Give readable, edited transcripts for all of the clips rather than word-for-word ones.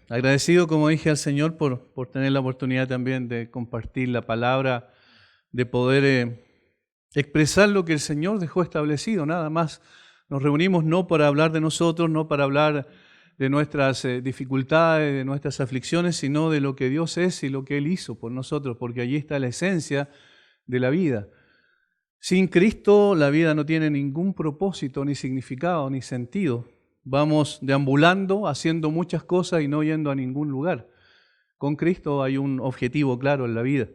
Agradecido, como dije, al Señor por tener la oportunidad también de compartir la palabra, de poder expresar lo que el Señor dejó establecido. Nada más nos reunimos no para hablar de nosotros, no para hablar de nuestras dificultades, de nuestras aflicciones, sino de lo que Dios es y lo que Él hizo por nosotros, porque allí está la esencia de la vida. Sin Cristo la vida no tiene ningún propósito, ni significado, ni sentido. Vamos deambulando, haciendo muchas cosas y no yendo a ningún lugar. Con Cristo hay un objetivo claro en la vida.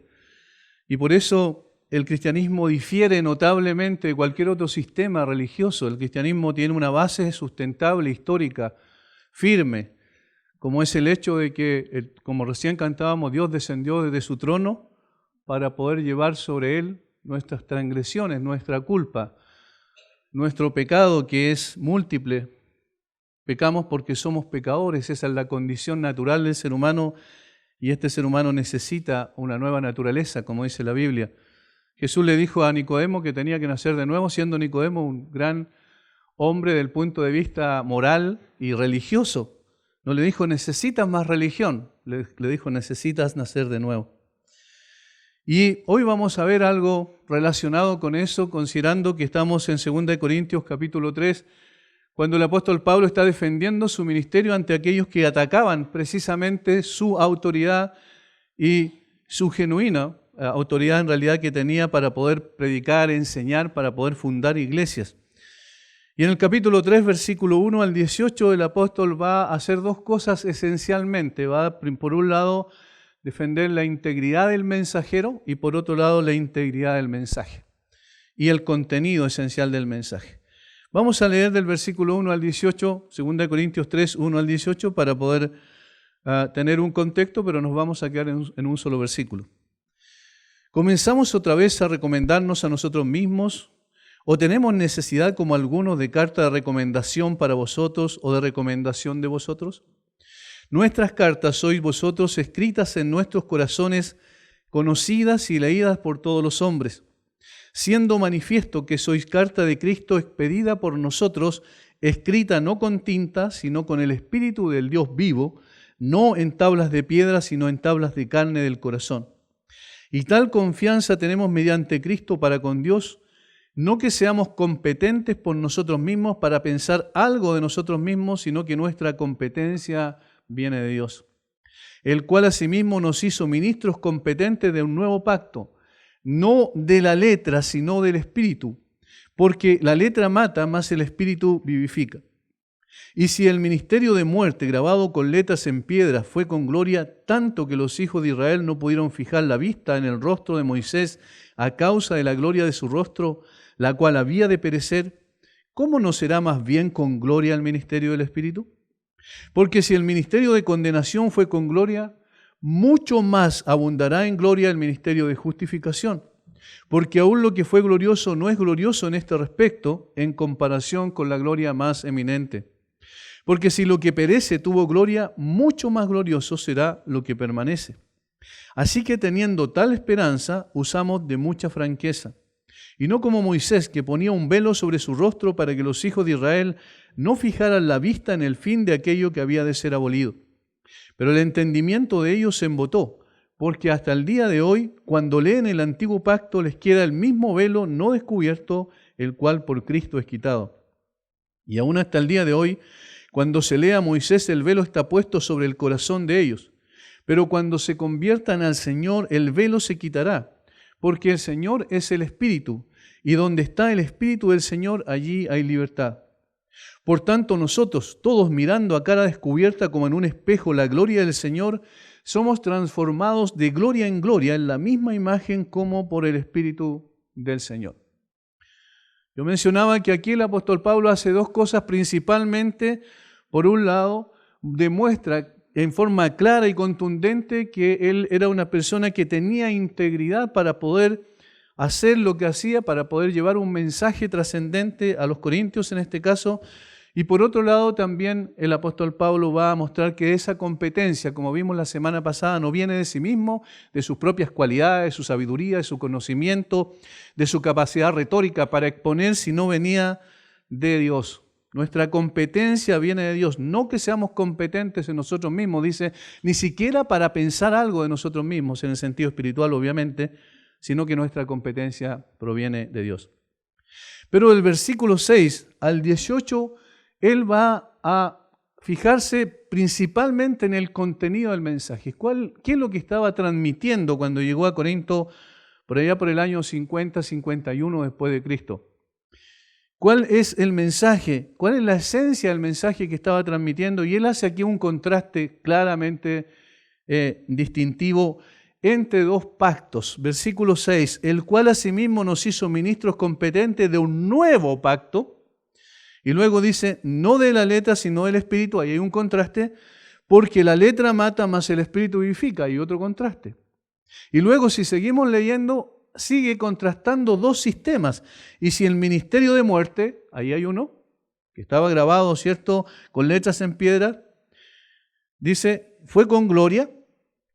Y por eso el cristianismo difiere notablemente de cualquier otro sistema religioso. El cristianismo tiene una base sustentable, histórica, firme, como es el hecho de que, como recién cantábamos, Dios descendió desde su trono para poder llevar sobre Él nuestras transgresiones, nuestra culpa, nuestro pecado que es múltiple. Pecamos porque somos pecadores, esa es la condición natural del ser humano y este ser humano necesita una nueva naturaleza, como dice la Biblia. Jesús le dijo a Nicodemo que tenía que nacer de nuevo, siendo Nicodemo un gran hombre del punto de vista moral y religioso. No le dijo necesitas más religión, le dijo necesitas nacer de nuevo. Y hoy vamos a ver algo relacionado con eso, considerando que estamos en 2 Corintios capítulo 3, cuando el apóstol Pablo está defendiendo su ministerio ante aquellos que atacaban precisamente su autoridad y su genuina autoridad en realidad que tenía para poder predicar, enseñar, para poder fundar iglesias. Y en el capítulo 3, versículo 1 al 18, el apóstol va a hacer dos cosas esencialmente. Va, por un lado, defender la integridad del mensajero y por otro lado, la integridad del mensaje y el contenido esencial del mensaje. Vamos a leer del versículo 1 al 18, 2 Corintios 3, 1 al 18, para poder tener un contexto, pero nos vamos a quedar en un solo versículo. ¿Comenzamos otra vez a recomendarnos a nosotros mismos? ¿O tenemos necesidad como algunos de carta de recomendación para vosotros o de recomendación de vosotros? Nuestras cartas sois vosotros escritas en nuestros corazones, conocidas y leídas por todos los hombres, siendo manifiesto que sois carta de Cristo expedida por nosotros, escrita no con tinta, sino con el Espíritu del Dios vivo, no en tablas de piedra, sino en tablas de carne del corazón. Y tal confianza tenemos mediante Cristo para con Dios, no que seamos competentes por nosotros mismos para pensar algo de nosotros mismos, sino que nuestra competencia viene de Dios, el cual asimismo nos hizo ministros competentes de un nuevo pacto, no de la letra, sino del Espíritu, porque la letra mata, mas el Espíritu vivifica. Y si el ministerio de muerte grabado con letras en piedra fue con gloria, tanto que los hijos de Israel no pudieron fijar la vista en el rostro de Moisés a causa de la gloria de su rostro, la cual había de perecer, ¿cómo no será más bien con gloria el ministerio del Espíritu? Porque si el ministerio de condenación fue con gloria, mucho más abundará en gloria el ministerio de justificación. Porque aún lo que fue glorioso no es glorioso en este respecto en comparación con la gloria más eminente. Porque si lo que perece tuvo gloria, mucho más glorioso será lo que permanece. Así que teniendo tal esperanza, usamos de mucha franqueza. Y no como Moisés, que ponía un velo sobre su rostro para que los hijos de Israel no fijaran la vista en el fin de aquello que había de ser abolido. Pero el entendimiento de ellos se embotó, porque hasta el día de hoy, cuando leen el antiguo pacto, les queda el mismo velo no descubierto, el cual por Cristo es quitado. Y aún hasta el día de hoy, cuando se lea a Moisés, el velo está puesto sobre el corazón de ellos. Pero cuando se conviertan al Señor, el velo se quitará, porque el Señor es el Espíritu, y donde está el Espíritu del Señor, allí hay libertad. Por tanto, nosotros, todos mirando a cara descubierta como en un espejo la gloria del Señor, somos transformados de gloria en gloria en la misma imagen como por el Espíritu del Señor. Yo mencionaba que aquí el apóstol Pablo hace dos cosas principalmente. Por un lado, demuestra en forma clara y contundente que él era una persona que tenía integridad para poder hacer lo que hacía, para poder llevar un mensaje trascendente a los corintios en este caso. Y por otro lado también el apóstol Pablo va a mostrar que esa competencia, como vimos la semana pasada, no viene de sí mismo, de sus propias cualidades, de su sabiduría, de su conocimiento, de su capacidad retórica para exponer, sino venía de Dios. Nuestra competencia viene de Dios. No que seamos competentes en nosotros mismos, dice, ni siquiera para pensar algo de nosotros mismos, en el sentido espiritual, obviamente, sino que nuestra competencia proviene de Dios. Pero del versículo 6 al 18, él va a fijarse principalmente en el contenido del mensaje. ¿Qué es lo que estaba transmitiendo cuando llegó a Corinto por allá por el año 50-51 después de Cristo? ¿Cuál es el mensaje? ¿Cuál es la esencia del mensaje que estaba transmitiendo? Y él hace aquí un contraste claramente distintivo entre dos pactos. Versículo 6, el cual asimismo nos hizo ministros competentes de un nuevo pacto. Y luego dice, no de la letra, sino del espíritu. Ahí hay un contraste, porque la letra mata, mas el espíritu vivifica. Hay otro contraste. Y luego, si seguimos leyendo, sigue contrastando dos sistemas. Y si el ministerio de muerte, ahí hay uno, que estaba grabado, ¿cierto?, con letras en piedra, dice, fue con gloria,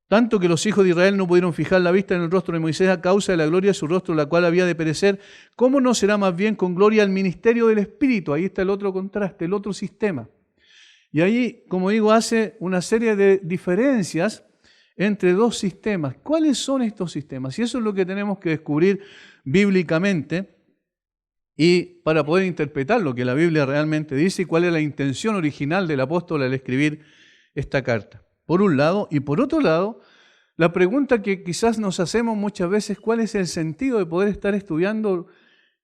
tanto que los hijos de Israel no pudieron fijar la vista en el rostro de Moisés a causa de la gloria de su rostro, la cual había de perecer. ¿Cómo no será más bien con gloria el ministerio del Espíritu? Ahí está el otro contraste, el otro sistema. Y ahí, como digo, hace una serie de diferencias entre dos sistemas. ¿Cuáles son estos sistemas? Y eso es lo que tenemos que descubrir bíblicamente y para poder interpretar lo que la Biblia realmente dice y cuál es la intención original del apóstol al escribir esta carta. Por un lado, y por otro lado, la pregunta que quizás nos hacemos muchas veces, ¿cuál es el sentido de poder estar estudiando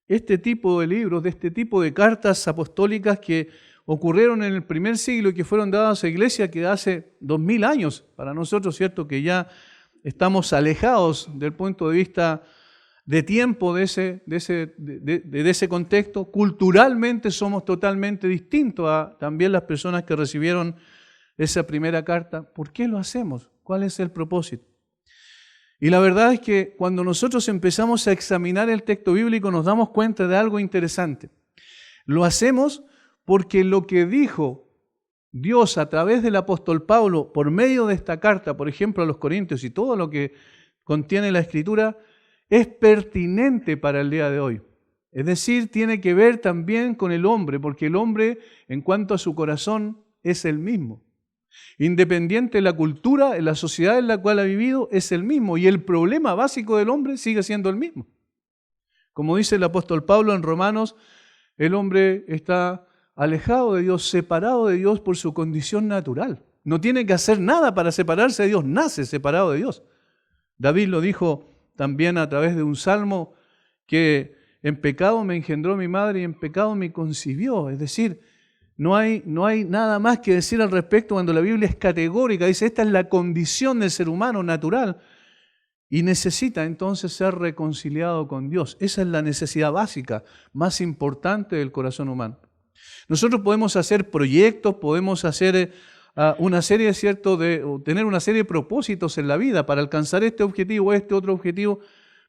este tipo de libros, de este tipo de cartas apostólicas que ocurrieron en el primer siglo y que fueron dadas a iglesia que hace 2000 años? Para nosotros, ¿cierto?, que ya estamos alejados del punto de vista de tiempo de ese contexto. Culturalmente somos totalmente distintos a también las personas que recibieron esa primera carta. ¿Por qué lo hacemos? ¿Cuál es el propósito? Y la verdad es que cuando nosotros empezamos a examinar el texto bíblico nos damos cuenta de algo interesante. Lo hacemos porque lo que dijo Dios a través del apóstol Pablo por medio de esta carta, por ejemplo a los Corintios y todo lo que contiene la Escritura, es pertinente para el día de hoy. Es decir, tiene que ver también con el hombre, porque el hombre en cuanto a su corazón es el mismo. Independiente de la cultura, en la sociedad en la cual ha vivido, es el mismo. Y el problema básico del hombre sigue siendo el mismo. Como dice el apóstol Pablo en Romanos, el hombre está alejado de Dios, separado de Dios por su condición natural. No tiene que hacer nada para separarse de Dios, nace separado de Dios. David lo dijo también a través de un salmo, que en pecado me engendró mi madre y en pecado me concibió. Es decir, no hay nada más que decir al respecto cuando la Biblia es categórica. Dice, esta es la condición del ser humano natural y necesita entonces ser reconciliado con Dios. Esa es la necesidad básica, más importante del corazón humano. Nosotros podemos hacer proyectos, podemos hacer una serie, ¿cierto?, tener una serie de propósitos en la vida para alcanzar este objetivo o este otro objetivo,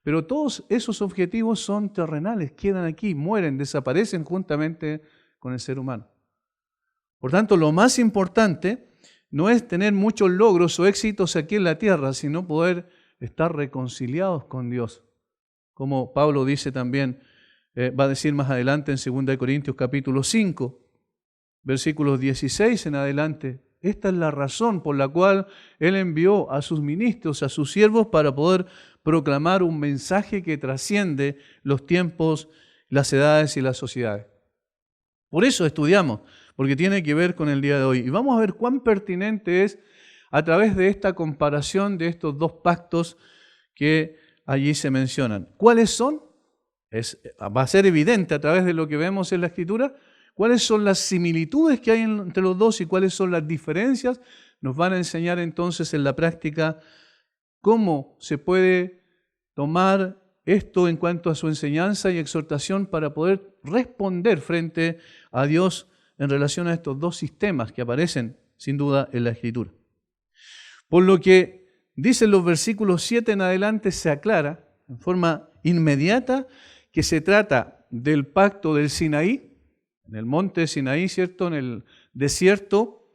pero todos esos objetivos son terrenales, quedan aquí, mueren, desaparecen juntamente con el ser humano. Por tanto, lo más importante no es tener muchos logros o éxitos aquí en la tierra, sino poder estar reconciliados con Dios. Como Pablo dice también, va a decir más adelante en 2 Corintios capítulo 5, versículos 16 en adelante. Esta es la razón por la cual Él envió a sus ministros, a sus siervos, para poder proclamar un mensaje que trasciende los tiempos, las edades y las sociedades. Por eso estudiamos, porque tiene que ver con el día de hoy. Y vamos a ver cuán pertinente es a través de esta comparación de estos dos pactos que allí se mencionan. ¿Cuáles son? Va a ser evidente a través de lo que vemos en la Escritura. ¿Cuáles son las similitudes que hay entre los dos y cuáles son las diferencias? Nos van a enseñar entonces en la práctica cómo se puede tomar esto en cuanto a su enseñanza y exhortación para poder responder frente a Dios en relación a estos dos sistemas que aparecen sin duda en la Escritura. Por lo que dicen los versículos 7 en adelante, se aclara en forma inmediata que se trata del pacto del Sinaí, en el monte Sinaí, ¿cierto?, en el desierto,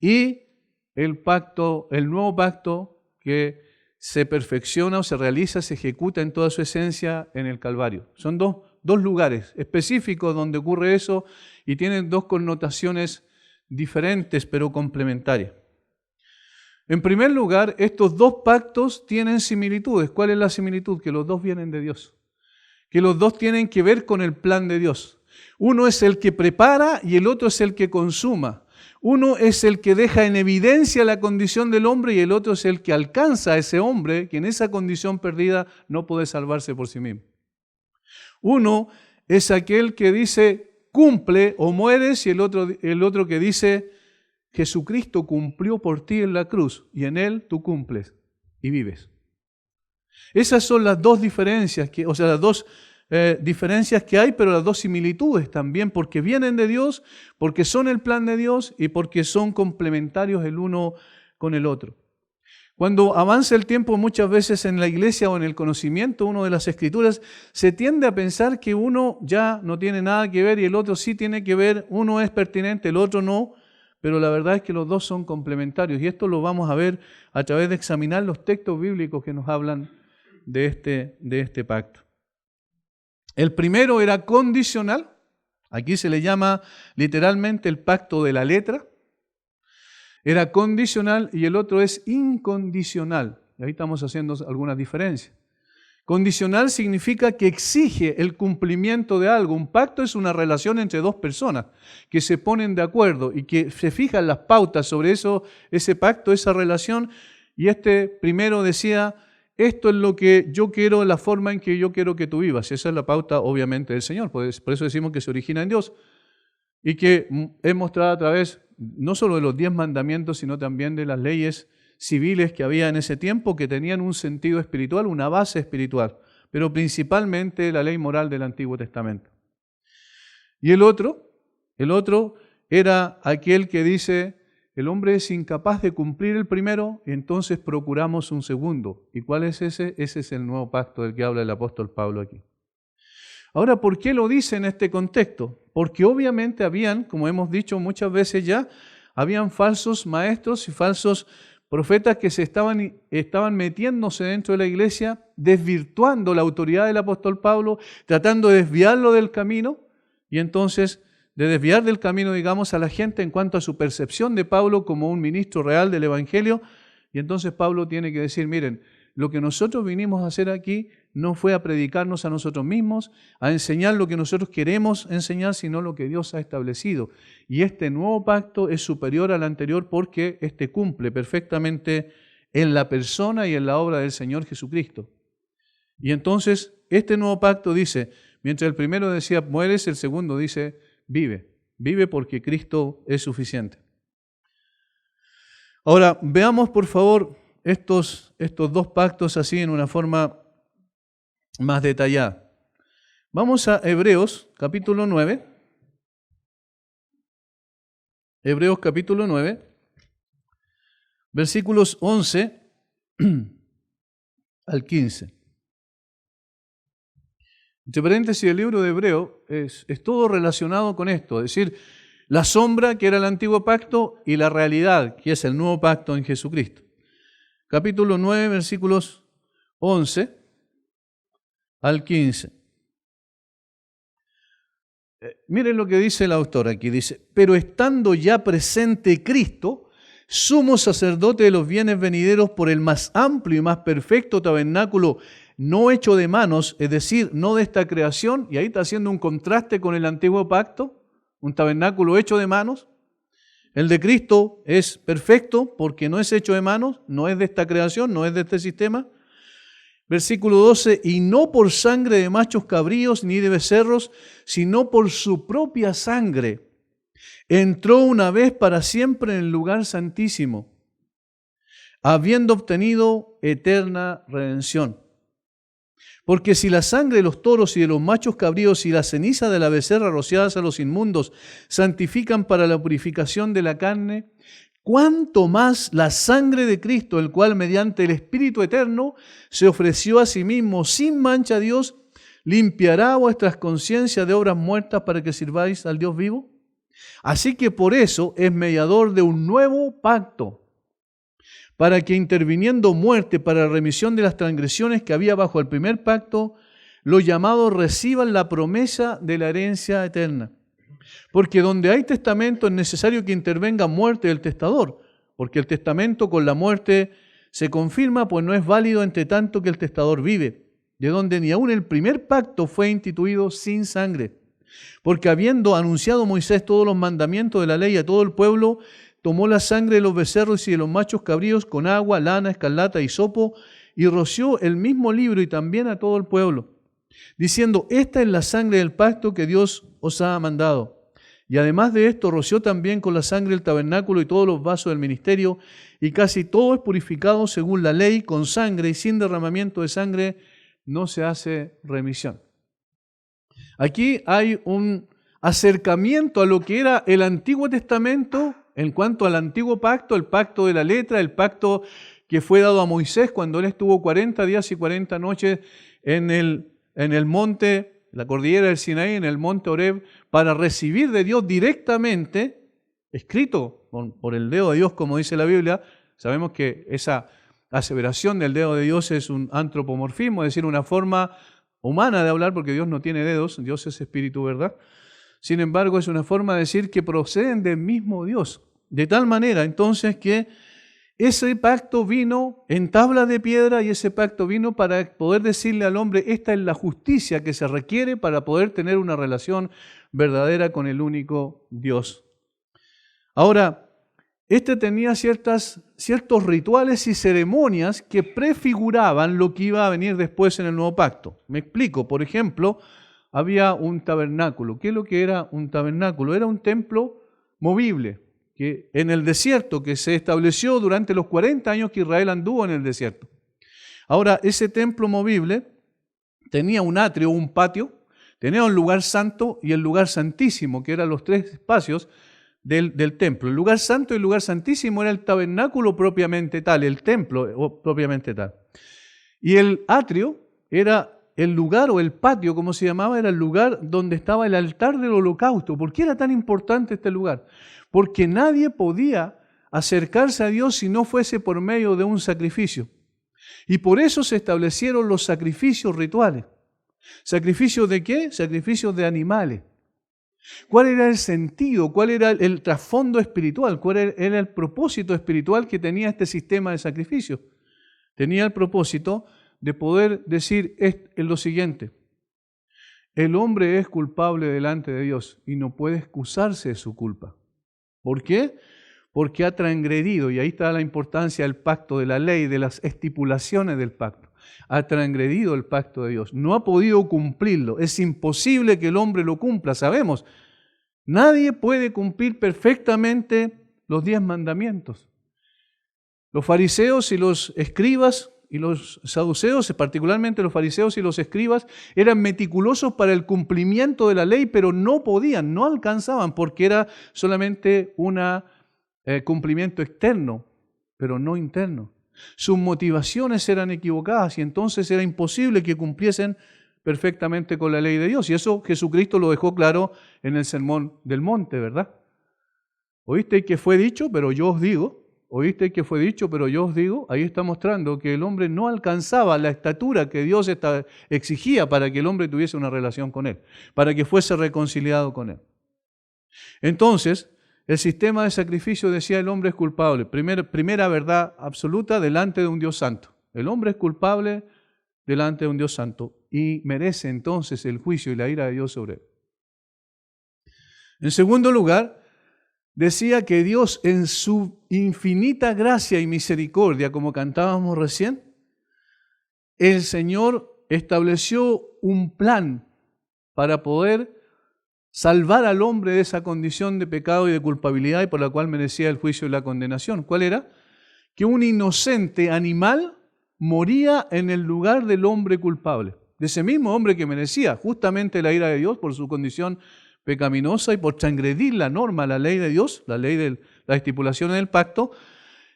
y el nuevo pacto que se perfecciona o se realiza, se ejecuta en toda su esencia en el Calvario. Son dos dos lugares específicos donde ocurre eso y tienen dos connotaciones diferentes pero complementarias. En primer lugar, estos dos pactos tienen similitudes. ¿Cuál es la similitud? Que los dos vienen de Dios. Que los dos tienen que ver con el plan de Dios. Uno es el que prepara y el otro es el que consuma. Uno es el que deja en evidencia la condición del hombre y el otro es el que alcanza a ese hombre que en esa condición perdida no puede salvarse por sí mismo. Uno es aquel que dice cumple o mueres y el otro que dice Jesucristo cumplió por ti en la cruz y en Él tú cumples y vives. Esas son las dos diferencias, las dos diferencias que hay, pero las dos similitudes también, porque vienen de Dios, porque son el plan de Dios y porque son complementarios el uno con el otro. Cuando avanza el tiempo muchas veces en la iglesia o en el conocimiento uno de las Escrituras, se tiende a pensar que uno ya no tiene nada que ver y el otro sí tiene que ver, uno es pertinente, el otro no, pero la verdad es que los dos son complementarios y esto lo vamos a ver a través de examinar los textos bíblicos que nos hablan de este pacto. El primero era condicional, aquí se le llama literalmente el pacto de la letra, era condicional y el otro es incondicional, y ahí estamos haciendo algunas diferencias. Condicional significa que exige el cumplimiento de algo. Un pacto es una relación entre dos personas que se ponen de acuerdo y que se fijan las pautas sobre eso, ese pacto, esa relación. Y este primero decía, esto es lo que yo quiero, la forma en que yo quiero que tú vivas. Esa es la pauta obviamente del Señor, por eso decimos que se origina en Dios y que es mostrada a través no solo de los 10 mandamientos, sino también de las leyes civiles que había en ese tiempo que tenían un sentido espiritual, una base espiritual, pero principalmente la ley moral del Antiguo Testamento. Y el otro era aquel que dice, el hombre es incapaz de cumplir el primero, entonces procuramos un segundo. ¿Y cuál es ese? Ese es el nuevo pacto del que habla el apóstol Pablo aquí. Ahora, ¿por qué lo dice en este contexto? Porque obviamente habían, como hemos dicho muchas veces ya, habían falsos maestros y falsos profetas que se estaban metiéndose dentro de la iglesia, desvirtuando la autoridad del apóstol Pablo, tratando de desviarlo del camino, y entonces de desviar del camino, digamos, a la gente en cuanto a su percepción de Pablo como un ministro real del Evangelio, y entonces Pablo tiene que decir, miren, lo que nosotros vinimos a hacer aquí no fue a predicarnos a nosotros mismos, a enseñar lo que nosotros queremos enseñar, sino lo que Dios ha establecido. Y este nuevo pacto es superior al anterior porque este cumple perfectamente en la persona y en la obra del Señor Jesucristo. Y entonces este nuevo pacto dice, mientras el primero decía mueres, el segundo dice vive. Vive porque Cristo es suficiente. Ahora, veamos por favor estos dos pactos así en una forma más detallada. Vamos a Hebreos capítulo 9. Hebreos capítulo 9, versículos 11 al 15. Entre paréntesis, el libro de Hebreo es todo relacionado con esto, es decir, la sombra que era el antiguo pacto y la realidad que es el nuevo pacto en Jesucristo. Capítulo 9, versículos 11 al 15. Miren lo que dice el autor aquí, dice, pero estando ya presente Cristo, sumo sacerdote de los bienes venideros por el más amplio y más perfecto tabernáculo, no hecho de manos, es decir, no de esta creación, y ahí está haciendo un contraste con el antiguo pacto, un tabernáculo hecho de manos. El de Cristo es perfecto porque no es hecho de manos, no es de esta creación, no es de este sistema. Versículo 12, y no por sangre de machos cabríos ni de becerros, sino por su propia sangre. Entró una vez para siempre en el lugar santísimo, habiendo obtenido eterna redención. Porque si la sangre de los toros y de los machos cabríos y la ceniza de la becerra rociadas a los inmundos santifican para la purificación de la carne, cuánto más la sangre de Cristo, el cual mediante el Espíritu Eterno se ofreció a sí mismo sin mancha a Dios, limpiará vuestras conciencias de obras muertas para que sirváis al Dios vivo. Así que por eso es mediador de un nuevo pacto, para que interviniendo muerte para la remisión de las transgresiones que había bajo el primer pacto, los llamados reciban la promesa de la herencia eterna. Porque donde hay testamento es necesario que intervenga muerte del testador, porque el testamento con la muerte se confirma, pues no es válido entre tanto que el testador vive, de donde ni aun el primer pacto fue instituido sin sangre. Porque habiendo anunciado Moisés todos los mandamientos de la ley a todo el pueblo, tomó la sangre de los becerros y de los machos cabríos con agua, lana, escarlata y hisopo, y roció el mismo libro y también a todo el pueblo, diciendo: esta es la sangre del pacto que Dios os ha mandado. Y además de esto, roció también con la sangre el tabernáculo y todos los vasos del ministerio, y casi todo es purificado según la ley, con sangre, y sin derramamiento de sangre no se hace remisión. Aquí hay un acercamiento a lo que era el Antiguo Testamento en cuanto al Antiguo Pacto, el pacto de la letra, el pacto que fue dado a Moisés cuando él estuvo 40 días y 40 noches en el monte, la cordillera del Sinaí, en el monte Horeb, para recibir de Dios directamente, escrito por el dedo de Dios, como dice la Biblia. Sabemos que esa aseveración del dedo de Dios es un antropomorfismo, es decir, una forma humana de hablar, porque Dios no tiene dedos, Dios es espíritu, ¿verdad? Sin embargo, es una forma de decir que proceden del mismo Dios. De tal manera, entonces, que ese pacto vino en tabla de piedra, y ese pacto vino para poder decirle al hombre: esta es la justicia que se requiere para poder tener una relación verdadera con el único Dios. Ahora, este tenía ciertos rituales y ceremonias que prefiguraban lo que iba a venir después en el nuevo pacto. Me explico. Por ejemplo, había un tabernáculo. ¿Qué es lo que era un tabernáculo? Era un templo movible, que en el desierto, que se estableció durante los 40 años que Israel anduvo en el desierto. Ahora, ese templo movible tenía un atrio, un patio, tenía un lugar santo y el lugar santísimo, que eran los tres espacios del templo. El lugar santo y el lugar santísimo era el tabernáculo propiamente tal, el templo propiamente tal. Y el atrio era el lugar, o el patio, como se llamaba, era el lugar donde estaba el altar del holocausto. ¿Por qué era tan importante este lugar? Porque nadie podía acercarse a Dios si no fuese por medio de un sacrificio. Y por eso se establecieron los sacrificios rituales. ¿Sacrificios de qué? Sacrificios de animales. ¿Cuál era el sentido? ¿Cuál era el trasfondo espiritual? ¿Cuál era el propósito espiritual que tenía este sistema de sacrificio? Tenía el propósito de poder decir lo siguiente: el hombre es culpable delante de Dios y no puede excusarse de su culpa. ¿Por qué? Porque ha transgredido, y ahí está la importancia del pacto, de la ley, de las estipulaciones del pacto. Ha transgredido el pacto de Dios, no ha podido cumplirlo. Es imposible que el hombre lo cumpla, sabemos. Nadie puede cumplir perfectamente los 10 mandamientos. Los fariseos y los escribas y los saduceos, particularmente los fariseos y los escribas, eran meticulosos para el cumplimiento de la ley, pero no podían, no alcanzaban, porque era solamente un cumplimiento externo, pero no interno. Sus motivaciones eran equivocadas y entonces era imposible que cumpliesen perfectamente con la ley de Dios. Y eso Jesucristo lo dejó claro en el Sermón del Monte, ¿verdad? Oísteis que fue dicho, pero yo os digo. Oísteis que fue dicho, pero yo os digo. Ahí está mostrando que el hombre no alcanzaba la estatura que Dios exigía para que el hombre tuviese una relación con Él, para que fuese reconciliado con Él. Entonces, el sistema de sacrificio decía: el hombre es culpable. Primera verdad absoluta delante de un Dios santo. El hombre es culpable delante de un Dios santo y merece entonces el juicio y la ira de Dios sobre él. En segundo lugar, decía que Dios, en su infinita gracia y misericordia, como cantábamos recién, el Señor estableció un plan para poder salvar al hombre de esa condición de pecado y de culpabilidad, y por la cual merecía el juicio y la condenación. ¿Cuál era? Que un inocente animal moría en el lugar del hombre culpable, de ese mismo hombre que merecía justamente la ira de Dios por su condición pecaminosa y por transgredir la norma, la ley de Dios, la ley de las estipulaciones del pacto.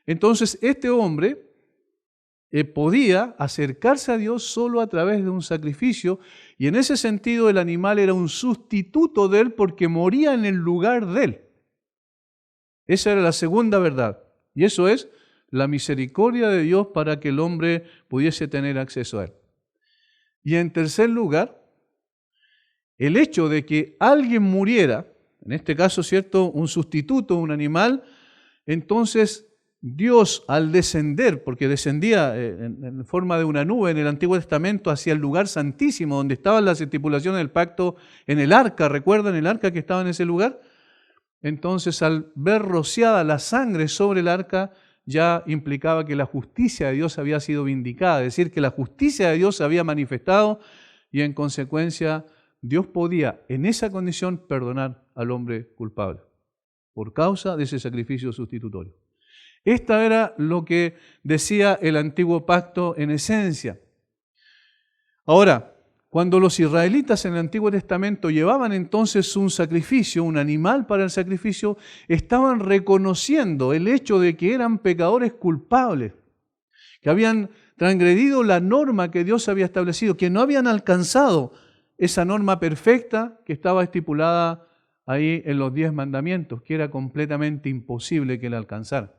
Entonces este hombre podía acercarse a Dios solo a través de un sacrificio, y en ese sentido el animal era un sustituto de él porque moría en el lugar de él. Esa era la segunda verdad, y eso es la misericordia de Dios para que el hombre pudiese tener acceso a él. Y en tercer lugar, el hecho de que alguien muriera, en este caso, ¿cierto?, un sustituto, un animal, entonces Dios al descender, porque descendía en forma de una nube en el Antiguo Testamento hacia el lugar santísimo, donde estaban las estipulaciones del pacto en el arca, ¿recuerdan el arca que estaba en ese lugar? Entonces al ver rociada la sangre sobre el arca, ya implicaba que la justicia de Dios había sido vindicada, es decir, que la justicia de Dios se había manifestado y en consecuencia Dios podía en esa condición perdonar al hombre culpable por causa de ese sacrificio sustitutorio. Esta era lo que decía el antiguo pacto en esencia. Ahora, cuando los israelitas en el Antiguo Testamento llevaban entonces un sacrificio, un animal para el sacrificio, estaban reconociendo el hecho de que eran pecadores culpables, que habían transgredido la norma que Dios había establecido, que no habían alcanzado esa norma perfecta que estaba estipulada ahí en los 10 mandamientos, que era completamente imposible que la alcanzara.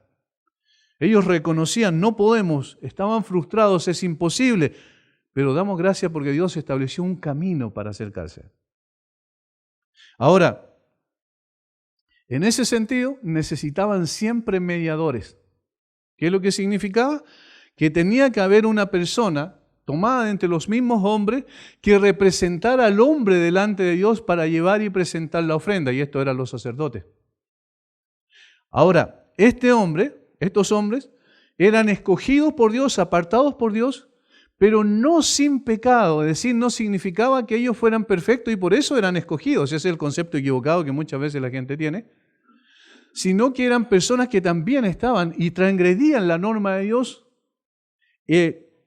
Ellos reconocían, no podemos, estaban frustrados, es imposible, pero damos gracias porque Dios estableció un camino para acercarse. Ahora, en ese sentido, necesitaban siempre mediadores. ¿Qué es lo que significaba? Que tenía que haber una persona tomada de entre los mismos hombres que representara al hombre delante de Dios para llevar y presentar la ofrenda, y esto eran los sacerdotes. Ahora, estos hombres eran escogidos por Dios, apartados por Dios, pero no sin pecado, es decir, no significaba que ellos fueran perfectos y por eso eran escogidos, ese es el concepto equivocado que muchas veces la gente tiene, sino que eran personas que también estaban y transgredían la norma de Dios,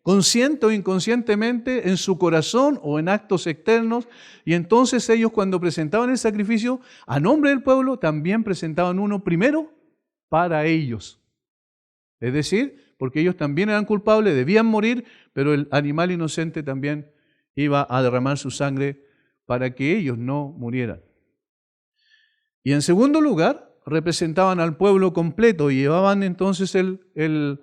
consciente o inconscientemente en su corazón o en actos externos, y entonces ellos cuando presentaban el sacrificio a nombre del pueblo, también presentaban uno primero para ellos. Es decir, porque ellos también eran culpables, debían morir, pero el animal inocente también iba a derramar su sangre para que ellos no murieran. Y en segundo lugar, representaban al pueblo completo y llevaban entonces el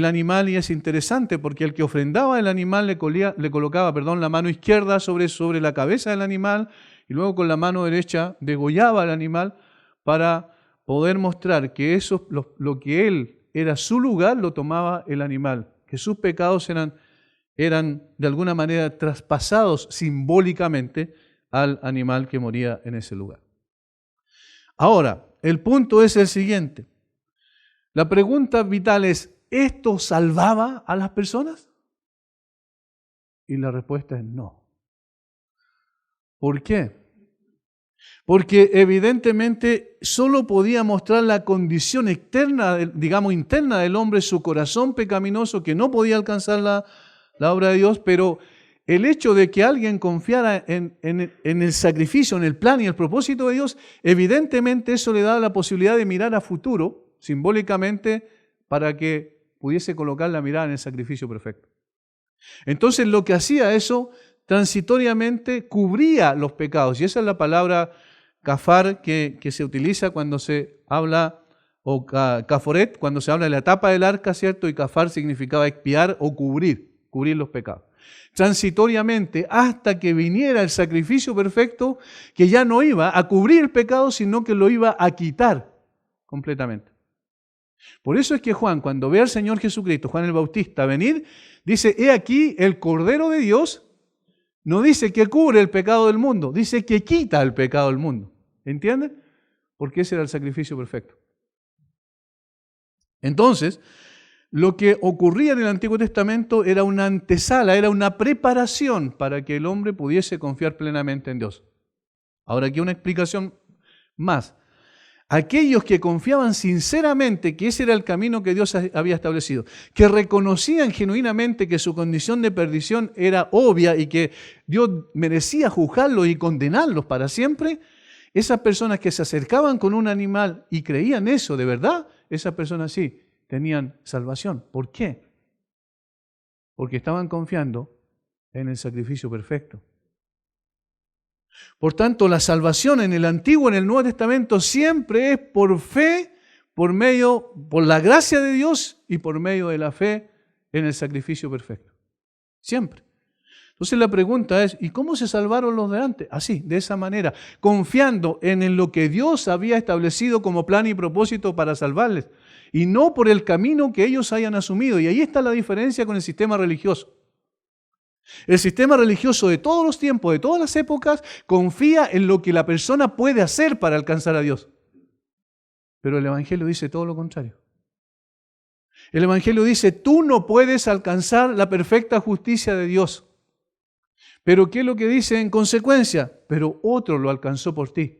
animal, y es interesante porque el que ofrendaba el animal le colocaba la mano izquierda sobre la cabeza del animal y luego con la mano derecha degollaba al animal para poder mostrar que eso, lo que él era su lugar, lo tomaba el animal, que sus pecados eran de alguna manera traspasados simbólicamente al animal que moría en ese lugar. Ahora, el punto es el siguiente. La pregunta vital es, ¿esto salvaba a las personas? Y la respuesta es no. ¿Por qué? Porque evidentemente solo podía mostrar la condición externa, interna del hombre, su corazón pecaminoso que no podía alcanzar la obra de Dios, pero el hecho de que alguien confiara en el sacrificio, en el plan y el propósito de Dios, evidentemente eso le daba la posibilidad de mirar a futuro, simbólicamente, para que pudiese colocar la mirada en el sacrificio perfecto. Entonces lo que hacía eso, transitoriamente cubría los pecados, y esa es la palabra kafar que se utiliza cuando se habla, o kaforet, cuando se habla de la tapa del arca, ¿cierto? Y kafar significaba expiar o cubrir los pecados. Transitoriamente, hasta que viniera el sacrificio perfecto, que ya no iba a cubrir el pecado, sino que lo iba a quitar completamente. Por eso es que Juan, cuando ve al Señor Jesucristo, Juan el Bautista, venir, dice, he aquí el Cordero de Dios. No dice que cubre el pecado del mundo, dice que quita el pecado del mundo. ¿Entienden? Porque ese era el sacrificio perfecto. Entonces, lo que ocurría en el Antiguo Testamento era una antesala, era una preparación para que el hombre pudiese confiar plenamente en Dios. Ahora aquí una explicación más. Aquellos que confiaban sinceramente que ese era el camino que Dios había establecido, que reconocían genuinamente que su condición de perdición era obvia y que Dios merecía juzgarlos y condenarlos para siempre, esas personas que se acercaban con un animal y creían eso de verdad, esas personas sí tenían salvación. ¿Por qué? Porque estaban confiando en el sacrificio perfecto. Por tanto, la salvación en el Antiguo y en el Nuevo Testamento siempre es por fe, por la gracia de Dios y por medio de la fe en el sacrificio perfecto. Siempre. Entonces la pregunta es, ¿y cómo se salvaron los de antes? Así, de esa manera, confiando en lo que Dios había establecido como plan y propósito para salvarles, y no por el camino que ellos hayan asumido. Y ahí está la diferencia con el sistema religioso. El sistema religioso de todos los tiempos, de todas las épocas, confía en lo que la persona puede hacer para alcanzar a Dios. Pero el Evangelio dice todo lo contrario. El Evangelio dice, tú no puedes alcanzar la perfecta justicia de Dios. Pero ¿qué es lo que dice en consecuencia? Pero otro lo alcanzó por ti.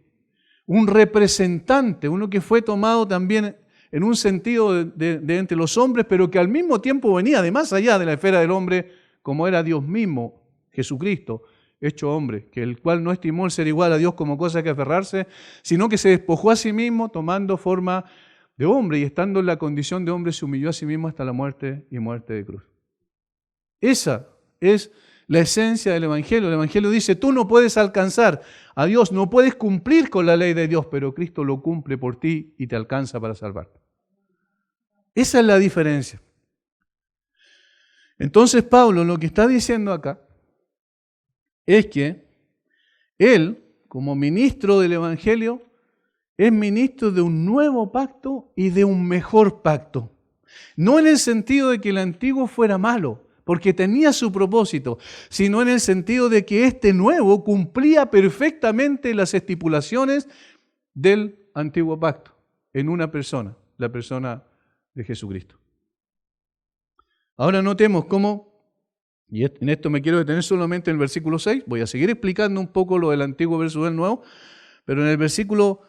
Un representante, uno que fue tomado también en un sentido de entre los hombres, pero que al mismo tiempo venía de más allá de la esfera del hombre, como era Dios mismo, Jesucristo, hecho hombre, que el cual no estimó el ser igual a Dios como cosa que aferrarse, sino que se despojó a sí mismo tomando forma de hombre y estando en la condición de hombre se humilló a sí mismo hasta la muerte y muerte de cruz. Esa es la esencia del Evangelio. El Evangelio dice, tú no puedes alcanzar a Dios, no puedes cumplir con la ley de Dios, pero Cristo lo cumple por ti y te alcanza para salvarte. Esa es la diferencia. Entonces Pablo lo que está diciendo acá es que él, como ministro del Evangelio, es ministro de un nuevo pacto y de un mejor pacto. No en el sentido de que el antiguo fuera malo, porque tenía su propósito, sino en el sentido de que este nuevo cumplía perfectamente las estipulaciones del antiguo pacto en una persona, la persona de Jesucristo. Ahora notemos cómo, y en esto me quiero detener solamente en el versículo 6, voy a seguir explicando un poco lo del antiguo versus el nuevo, pero en el versículo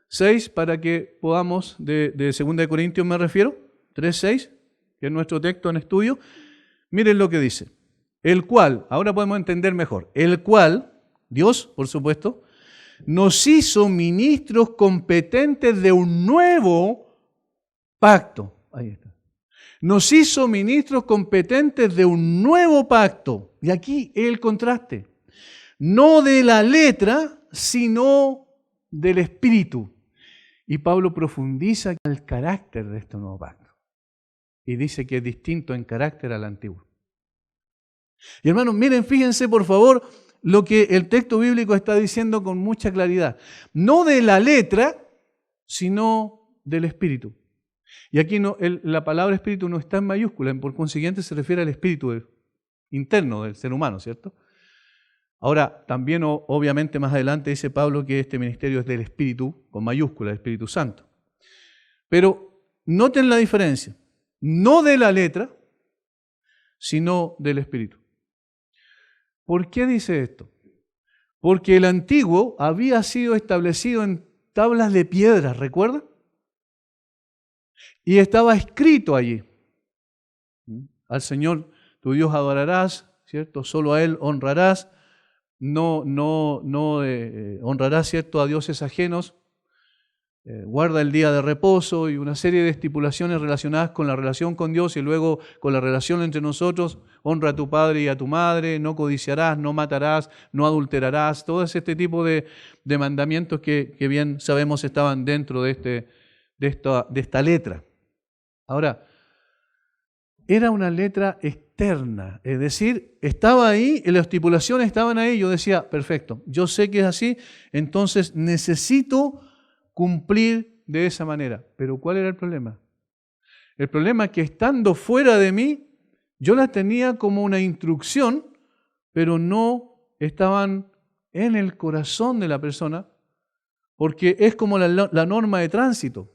6, para que podamos, de 2 Corintios me refiero, 3:6, que es nuestro texto en estudio, miren lo que dice. El cual, ahora podemos entender mejor, el cual, Dios, por supuesto, nos hizo ministros competentes de un nuevo pacto. Ahí está. Nos hizo ministros competentes de un nuevo pacto. Y aquí el contraste. No de la letra, sino del espíritu. Y Pablo profundiza el carácter de este nuevo pacto. Y dice que es distinto en carácter al antiguo. Y hermanos, miren, fíjense por favor lo que el texto bíblico está diciendo con mucha claridad. No de la letra, sino del espíritu. Y aquí la palabra espíritu no está en mayúscula, por consiguiente se refiere al espíritu interno del ser humano, ¿cierto? Ahora, también obviamente más adelante dice Pablo que este ministerio es del espíritu, con mayúscula, el Espíritu Santo. Pero noten la diferencia, no de la letra, sino del espíritu. ¿Por qué dice esto? Porque el antiguo había sido establecido en tablas de piedra, ¿recuerdan? Y estaba escrito allí. Al Señor tu Dios adorarás, ¿cierto? Solo a Él honrarás. No honrarás, ¿cierto?, a dioses ajenos. Guarda el día de reposo y una serie de estipulaciones relacionadas con la relación con Dios y luego con la relación entre nosotros. Honra a tu padre y a tu madre, no codiciarás, no matarás, no adulterarás. Todo este tipo de mandamientos que bien sabemos estaban dentro de esta letra. Ahora, era una letra externa, es decir, estaba ahí, las estipulaciones estaban ahí, yo decía, perfecto, yo sé que es así, entonces necesito cumplir de esa manera. Pero ¿cuál era el problema? El problema es que estando fuera de mí, yo las tenía como una instrucción, pero no estaban en el corazón de la persona, porque es como la norma de tránsito.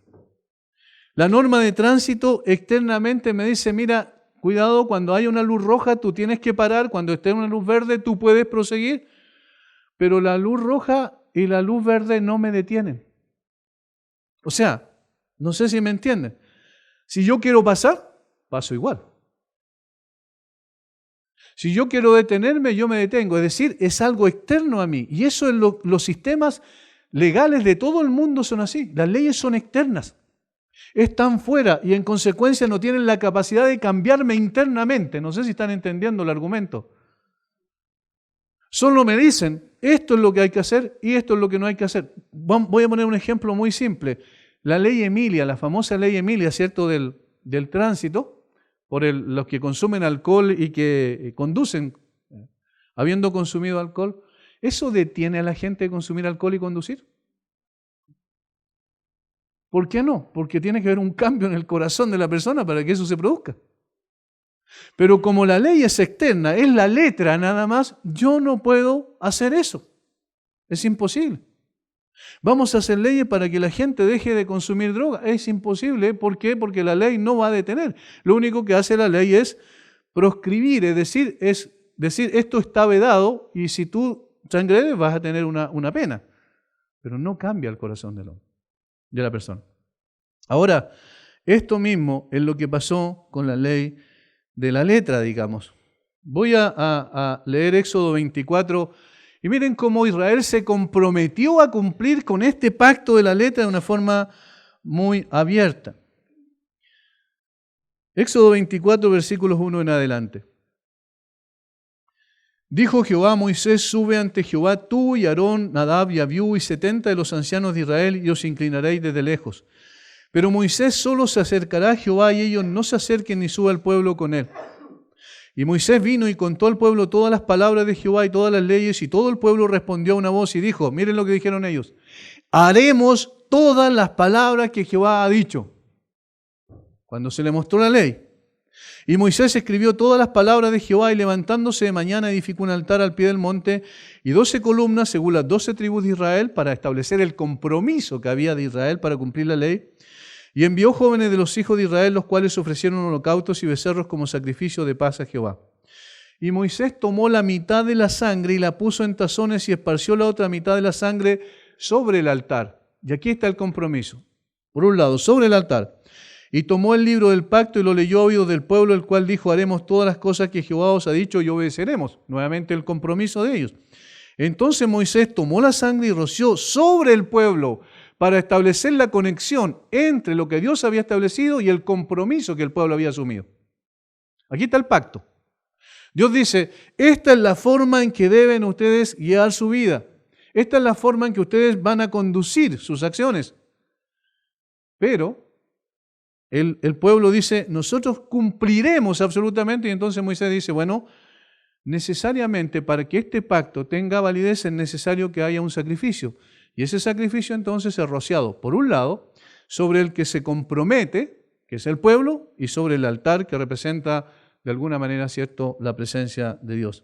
La norma de tránsito externamente me dice, mira, cuidado, cuando hay una luz roja tú tienes que parar, cuando esté una luz verde tú puedes proseguir, pero la luz roja y la luz verde no me detienen. O sea, no sé si me entienden. Si yo quiero pasar, paso igual. Si yo quiero detenerme, yo me detengo. Es decir, es algo externo a mí. Y eso en los sistemas legales de todo el mundo son así. Las leyes son externas. Están fuera y en consecuencia no tienen la capacidad de cambiarme internamente. No sé si están entendiendo el argumento. Solo me dicen, esto es lo que hay que hacer y esto es lo que no hay que hacer. Voy a poner un ejemplo muy simple. La ley Emilia, la famosa ley Emilia, ¿cierto?, del tránsito, por los que consumen alcohol y que conducen. habiendo consumido alcohol, ¿eso detiene a la gente de consumir alcohol y conducir? ¿Por qué no? Porque tiene que haber un cambio en el corazón de la persona para que eso se produzca. Pero como la ley es externa, es la letra nada más, yo no puedo hacer eso. Es imposible. Vamos a hacer leyes para que la gente deje de consumir droga. Es imposible. ¿Por qué? Porque la ley no va a detener. Lo único que hace la ley es proscribir, es decir, esto está vedado y si tú transgredes vas a tener una pena. Pero no cambia el corazón del hombre, de la persona. Ahora, esto mismo es lo que pasó con la ley de la letra, digamos. Voy a leer Éxodo 24 y miren cómo Israel se comprometió a cumplir con este pacto de la letra de una forma muy abierta. Éxodo 24, versículos 1 en adelante. Dijo Jehová a Moisés: sube ante Jehová tú y Aarón, Nadab y Abiú y 70 de los ancianos de Israel y os inclinaréis desde lejos. Pero Moisés solo se acercará a Jehová y ellos no se acerquen ni suba el pueblo con él. Y Moisés vino y contó al pueblo todas las palabras de Jehová y todas las leyes, y todo el pueblo respondió a una voz y dijo, miren lo que dijeron ellos, haremos todas las palabras que Jehová ha dicho. Cuando se le mostró la ley. Y Moisés escribió todas las palabras de Jehová y levantándose de mañana edificó un altar al pie del monte y 12 columnas según las 12 tribus de Israel para establecer el compromiso que había de Israel para cumplir la ley. Y envió jóvenes de los hijos de Israel, los cuales ofrecieron holocaustos y becerros como sacrificio de paz a Jehová. Y Moisés tomó la mitad de la sangre y la puso en tazones y esparció la otra mitad de la sangre sobre el altar. Y aquí está el compromiso. Por un lado, sobre el altar. Y tomó el libro del pacto y lo leyó a oídos del pueblo, el cual dijo, haremos todas las cosas que Jehová os ha dicho y obedeceremos. Nuevamente el compromiso de ellos. Entonces Moisés tomó la sangre y roció sobre el pueblo para establecer la conexión entre lo que Dios había establecido y el compromiso que el pueblo había asumido. Aquí está el pacto. Dios dice, esta es la forma en que deben ustedes guiar su vida. Esta es la forma en que ustedes van a conducir sus acciones. Pero el pueblo dice, nosotros cumpliremos absolutamente. Y entonces Moisés dice, bueno, necesariamente para que este pacto tenga validez es necesario que haya un sacrificio. Y ese sacrificio entonces es rociado, por un lado, sobre el que se compromete, que es el pueblo, y sobre el altar que representa de alguna manera, ¿cierto?, la presencia de Dios.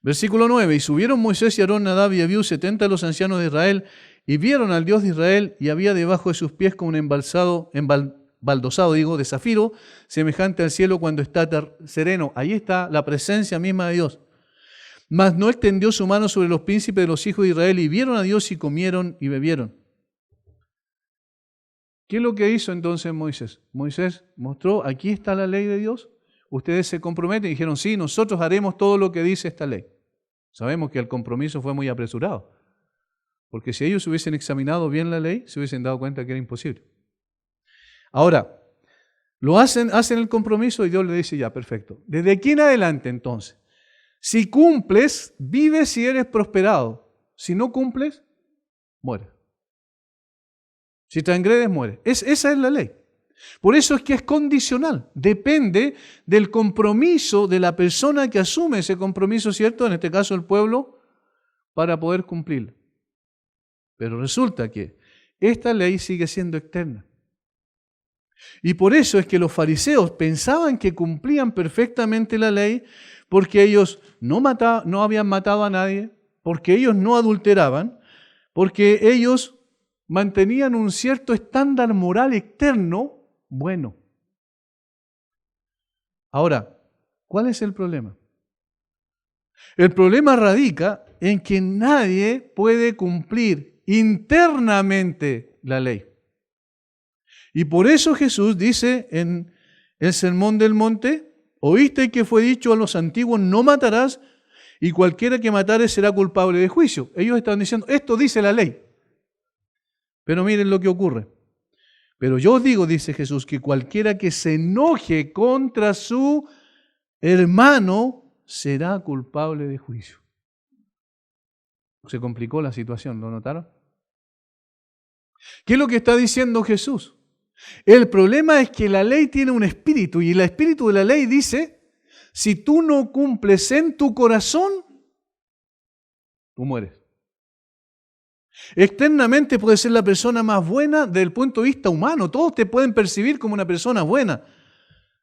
Versículo 9, y subieron Moisés y Aarón, Nadab y Abiú, 70 de los ancianos de Israel, y vieron al Dios de Israel, y había debajo de sus pies como un baldosado, de zafiro, semejante al cielo cuando está sereno. Ahí está la presencia misma de Dios. Mas no extendió su mano sobre los príncipes de los hijos de Israel, y vieron a Dios y comieron y bebieron. ¿Qué es lo que hizo entonces Moisés? Moisés mostró, aquí está la ley de Dios, ustedes se comprometen y dijeron, sí, nosotros haremos todo lo que dice esta ley. Sabemos que el compromiso fue muy apresurado, porque si ellos hubiesen examinado bien la ley, se hubiesen dado cuenta que era imposible. Ahora, hacen el compromiso y Dios le dice, ya, perfecto. Desde aquí en adelante entonces, si cumples, vives y eres prosperado. Si no cumples, mueres. Si transgredes, mueres. Esa es la ley. Por eso es que es condicional. Depende del compromiso de la persona que asume ese compromiso, ¿cierto? En este caso el pueblo, para poder cumplirlo. Pero resulta que esta ley sigue siendo externa. Y por eso es que los fariseos pensaban que cumplían perfectamente la ley porque ellos no habían matado a nadie, porque ellos no adulteraban, porque ellos mantenían un cierto estándar moral externo bueno. Ahora, ¿cuál es el problema? El problema radica en que nadie puede cumplir internamente la ley. Y por eso Jesús dice en el Sermón del Monte, oíste que fue dicho a los antiguos, no matarás, y cualquiera que matare será culpable de juicio. Ellos están diciendo, esto dice la ley. Pero miren lo que ocurre. Pero yo os digo, dice Jesús, que cualquiera que se enoje contra su hermano será culpable de juicio. Se complicó la situación, ¿lo notaron? ¿Qué es lo que está diciendo Jesús? El problema es que la ley tiene un espíritu y el espíritu de la ley dice, Si tú no cumples en tu corazón, tú mueres. Externamente puedes ser la persona más buena desde el punto de vista humano. Todos te pueden percibir como una persona buena.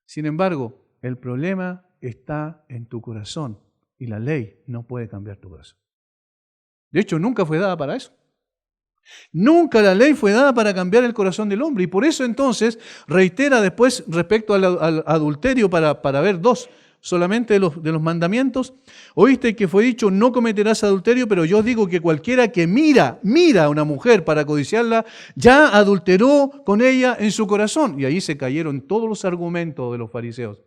Sin embargo, el problema está en tu corazón y la ley no puede cambiar tu corazón. De hecho, nunca fue dada para eso. Nunca la ley fue dada para cambiar el corazón del hombre. Y por eso entonces reitera después respecto al adulterio para ver dos solamente de los mandamientos. Oíste que fue dicho, no cometerás adulterio, pero yo digo que cualquiera que mira a una mujer para codiciarla, ya adulteró con ella en su corazón. Y ahí se cayeron todos los argumentos de los fariseos.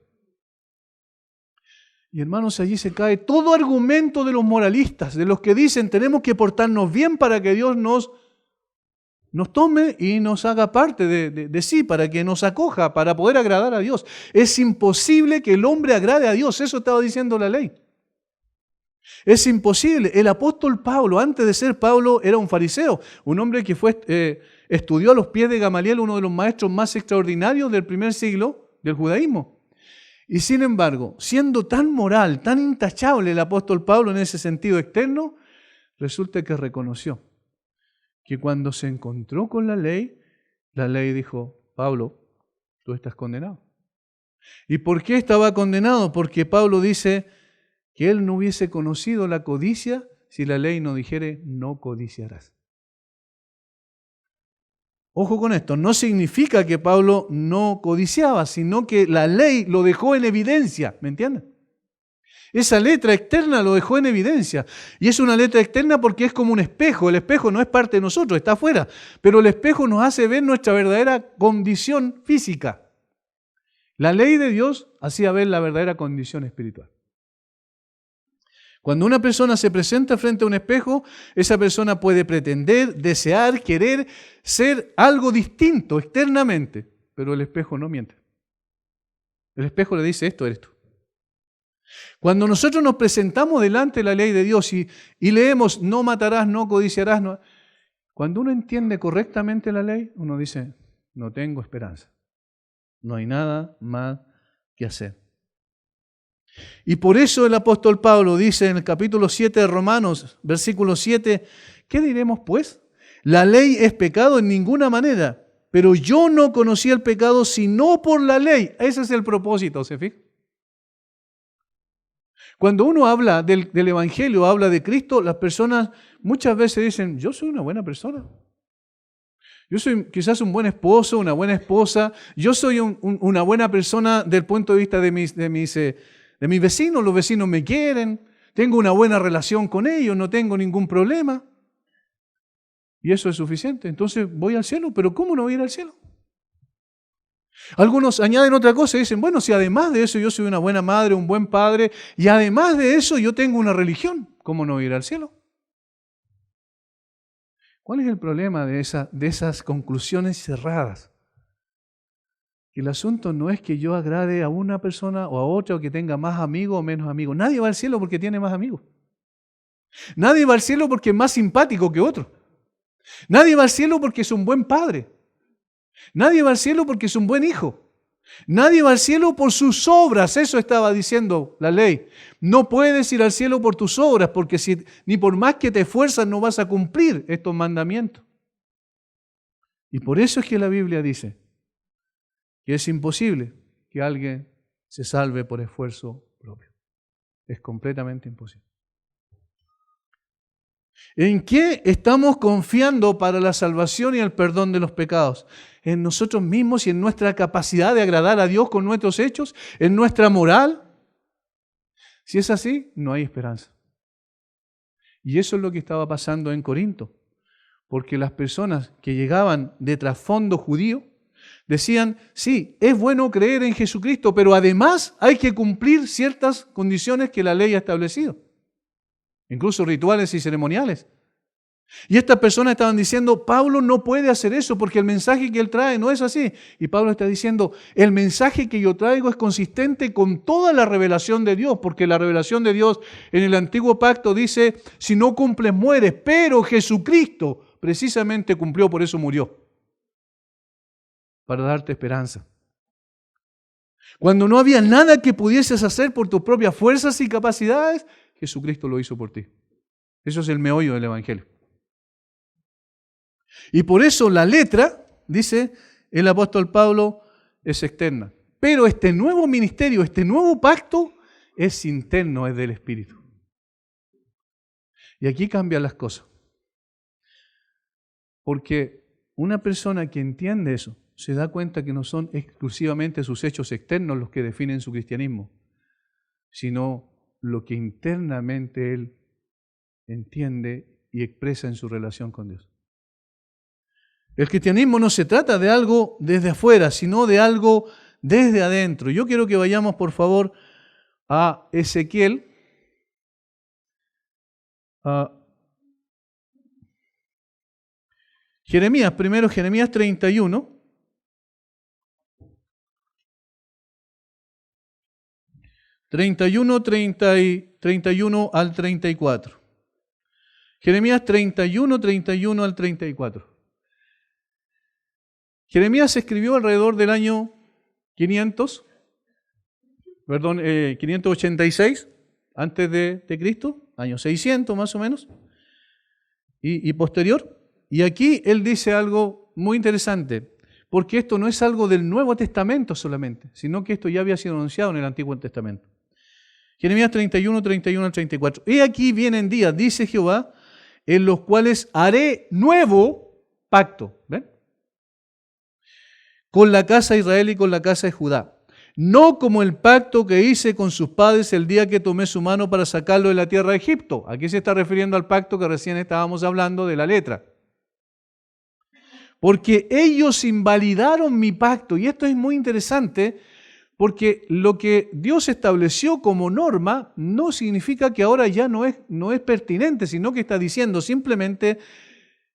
Y hermanos, allí se cae todo argumento de los moralistas, de los que dicen tenemos que portarnos bien para que Dios nos tome y nos haga parte de sí, para que nos acoja, para poder agradar a Dios. Es imposible que el hombre agrade a Dios, eso estaba diciendo la ley. Es imposible. El apóstol Pablo, antes de ser Pablo, era un fariseo, un hombre que estudió a los pies de Gamaliel, uno de los maestros más extraordinarios del primer siglo del judaísmo. Y sin embargo, siendo tan moral, tan intachable el apóstol Pablo en ese sentido externo, resulta que reconoció que cuando se encontró con la ley dijo, Pablo, tú estás condenado. ¿Y por qué estaba condenado? Porque Pablo dice que él no hubiese conocido la codicia si la ley no dijere, no codiciarás. Ojo con esto, no significa que Pablo no codiciaba, sino que la ley lo dejó en evidencia, ¿me entienden? Esa letra externa lo dejó en evidencia. Y es una letra externa porque es como un espejo. El espejo no es parte de nosotros, está afuera. Pero el espejo nos hace ver nuestra verdadera condición física. La ley de Dios hacía ver la verdadera condición espiritual. Cuando una persona se presenta frente a un espejo, esa persona puede pretender, desear, querer ser algo distinto externamente, pero el espejo no miente. El espejo le dice, esto eres tú. Cuando nosotros nos presentamos delante de la ley de Dios y leemos, no matarás, no codiciarás, cuando uno entiende correctamente la ley, uno dice, no tengo esperanza. No hay nada más que hacer. Y por eso el apóstol Pablo dice en el capítulo 7 de Romanos, versículo 7, ¿qué diremos pues? La ley es pecado en ninguna manera, pero yo no conocí el pecado sino por la ley. Ese es el propósito, ¿se fijan? Cuando uno habla del Evangelio, habla de Cristo, las personas muchas veces dicen, yo soy una buena persona. Yo soy quizás un buen esposo, una buena esposa. Yo soy una buena persona desde el punto de vista de mis vecinos. Los vecinos me quieren. Tengo una buena relación con ellos. No tengo ningún problema. Y eso es suficiente. Entonces voy al cielo. ¿Pero cómo no voy a ir al cielo? Algunos añaden otra cosa y dicen, bueno, si además de eso yo soy una buena madre, un buen padre, y además de eso yo tengo una religión, ¿cómo no voy a ir al cielo? ¿Cuál es el problema de esas conclusiones cerradas? Que el asunto no es que yo agrade a una persona o a otra, o que tenga más amigos o menos amigos. Nadie va al cielo porque tiene más amigos. Nadie va al cielo porque es más simpático que otro. Nadie va al cielo porque es un buen padre. Nadie va al cielo porque es un buen hijo. Nadie va al cielo por sus obras. Eso estaba diciendo la ley. No puedes ir al cielo por tus obras, porque ni por más que te esfuerzas no vas a cumplir estos mandamientos. Y por eso es que la Biblia dice que es imposible que alguien se salve por esfuerzo propio. Es completamente imposible. ¿En qué estamos confiando para la salvación y el perdón de los pecados? ¿En nosotros mismos y en nuestra capacidad de agradar a Dios con nuestros hechos? ¿En nuestra moral? Si es así, no hay esperanza. Y eso es lo que estaba pasando en Corinto. Porque las personas que llegaban de trasfondo judío decían, sí, es bueno creer en Jesucristo, pero además hay que cumplir ciertas condiciones que la ley ha establecido. Incluso rituales y ceremoniales. Y estas personas estaban diciendo, Pablo no puede hacer eso porque el mensaje que él trae no es así. Y Pablo está diciendo, el mensaje que yo traigo es consistente con toda la revelación de Dios, porque la revelación de Dios en el antiguo pacto dice, si no cumples mueres, pero Jesucristo precisamente cumplió, por eso murió, para darte esperanza. Cuando no había nada que pudieses hacer por tus propias fuerzas y capacidades, Jesucristo lo hizo por ti. Eso es el meollo del Evangelio. Y por eso la letra, dice el apóstol Pablo, es externa. Pero este nuevo ministerio, este nuevo pacto, es interno, es del Espíritu. Y aquí cambian las cosas. Porque una persona que entiende eso, se da cuenta que no son exclusivamente sus hechos externos los que definen su cristianismo, sino lo que internamente él entiende y expresa en su relación con Dios. El cristianismo no se trata de algo desde afuera, sino de algo desde adentro. Yo quiero que vayamos, por favor, a Ezequiel, a Jeremías, primero Jeremías 31. 31 al 34. Jeremías 31 al 34. Jeremías se escribió alrededor del año 586 antes de Cristo, año 600 más o menos, y posterior. Y aquí él dice algo muy interesante, porque esto no es algo del Nuevo Testamento solamente, sino que esto ya había sido anunciado en el Antiguo Testamento. Jeremías 31 al 34. He aquí vienen días, dice Jehová, en los cuales haré nuevo pacto. ¿Ven? Con la casa de Israel y con la casa de Judá. No como el pacto que hice con sus padres el día que tomé su mano para sacarlo de la tierra de Egipto. Aquí se está refiriendo al pacto que recién estábamos hablando de la letra. Porque ellos invalidaron mi pacto. Y esto es muy interesante porque lo que Dios estableció como norma no significa que ahora ya no es pertinente, sino que está diciendo simplemente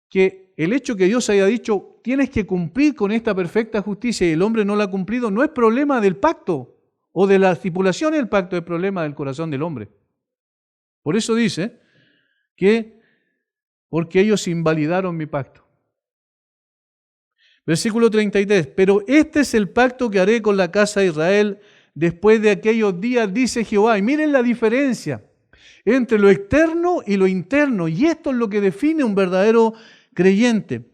que el hecho que Dios haya dicho tienes que cumplir con esta perfecta justicia y el hombre no la ha cumplido, no es problema del pacto o de la estipulación del pacto, es problema del corazón del hombre. Por eso dice que porque ellos invalidaron mi pacto. Versículo 33, pero este es el pacto que haré con la casa de Israel después de aquellos días, dice Jehová. Y miren la diferencia entre lo externo y lo interno. Y esto es lo que define un verdadero creyente.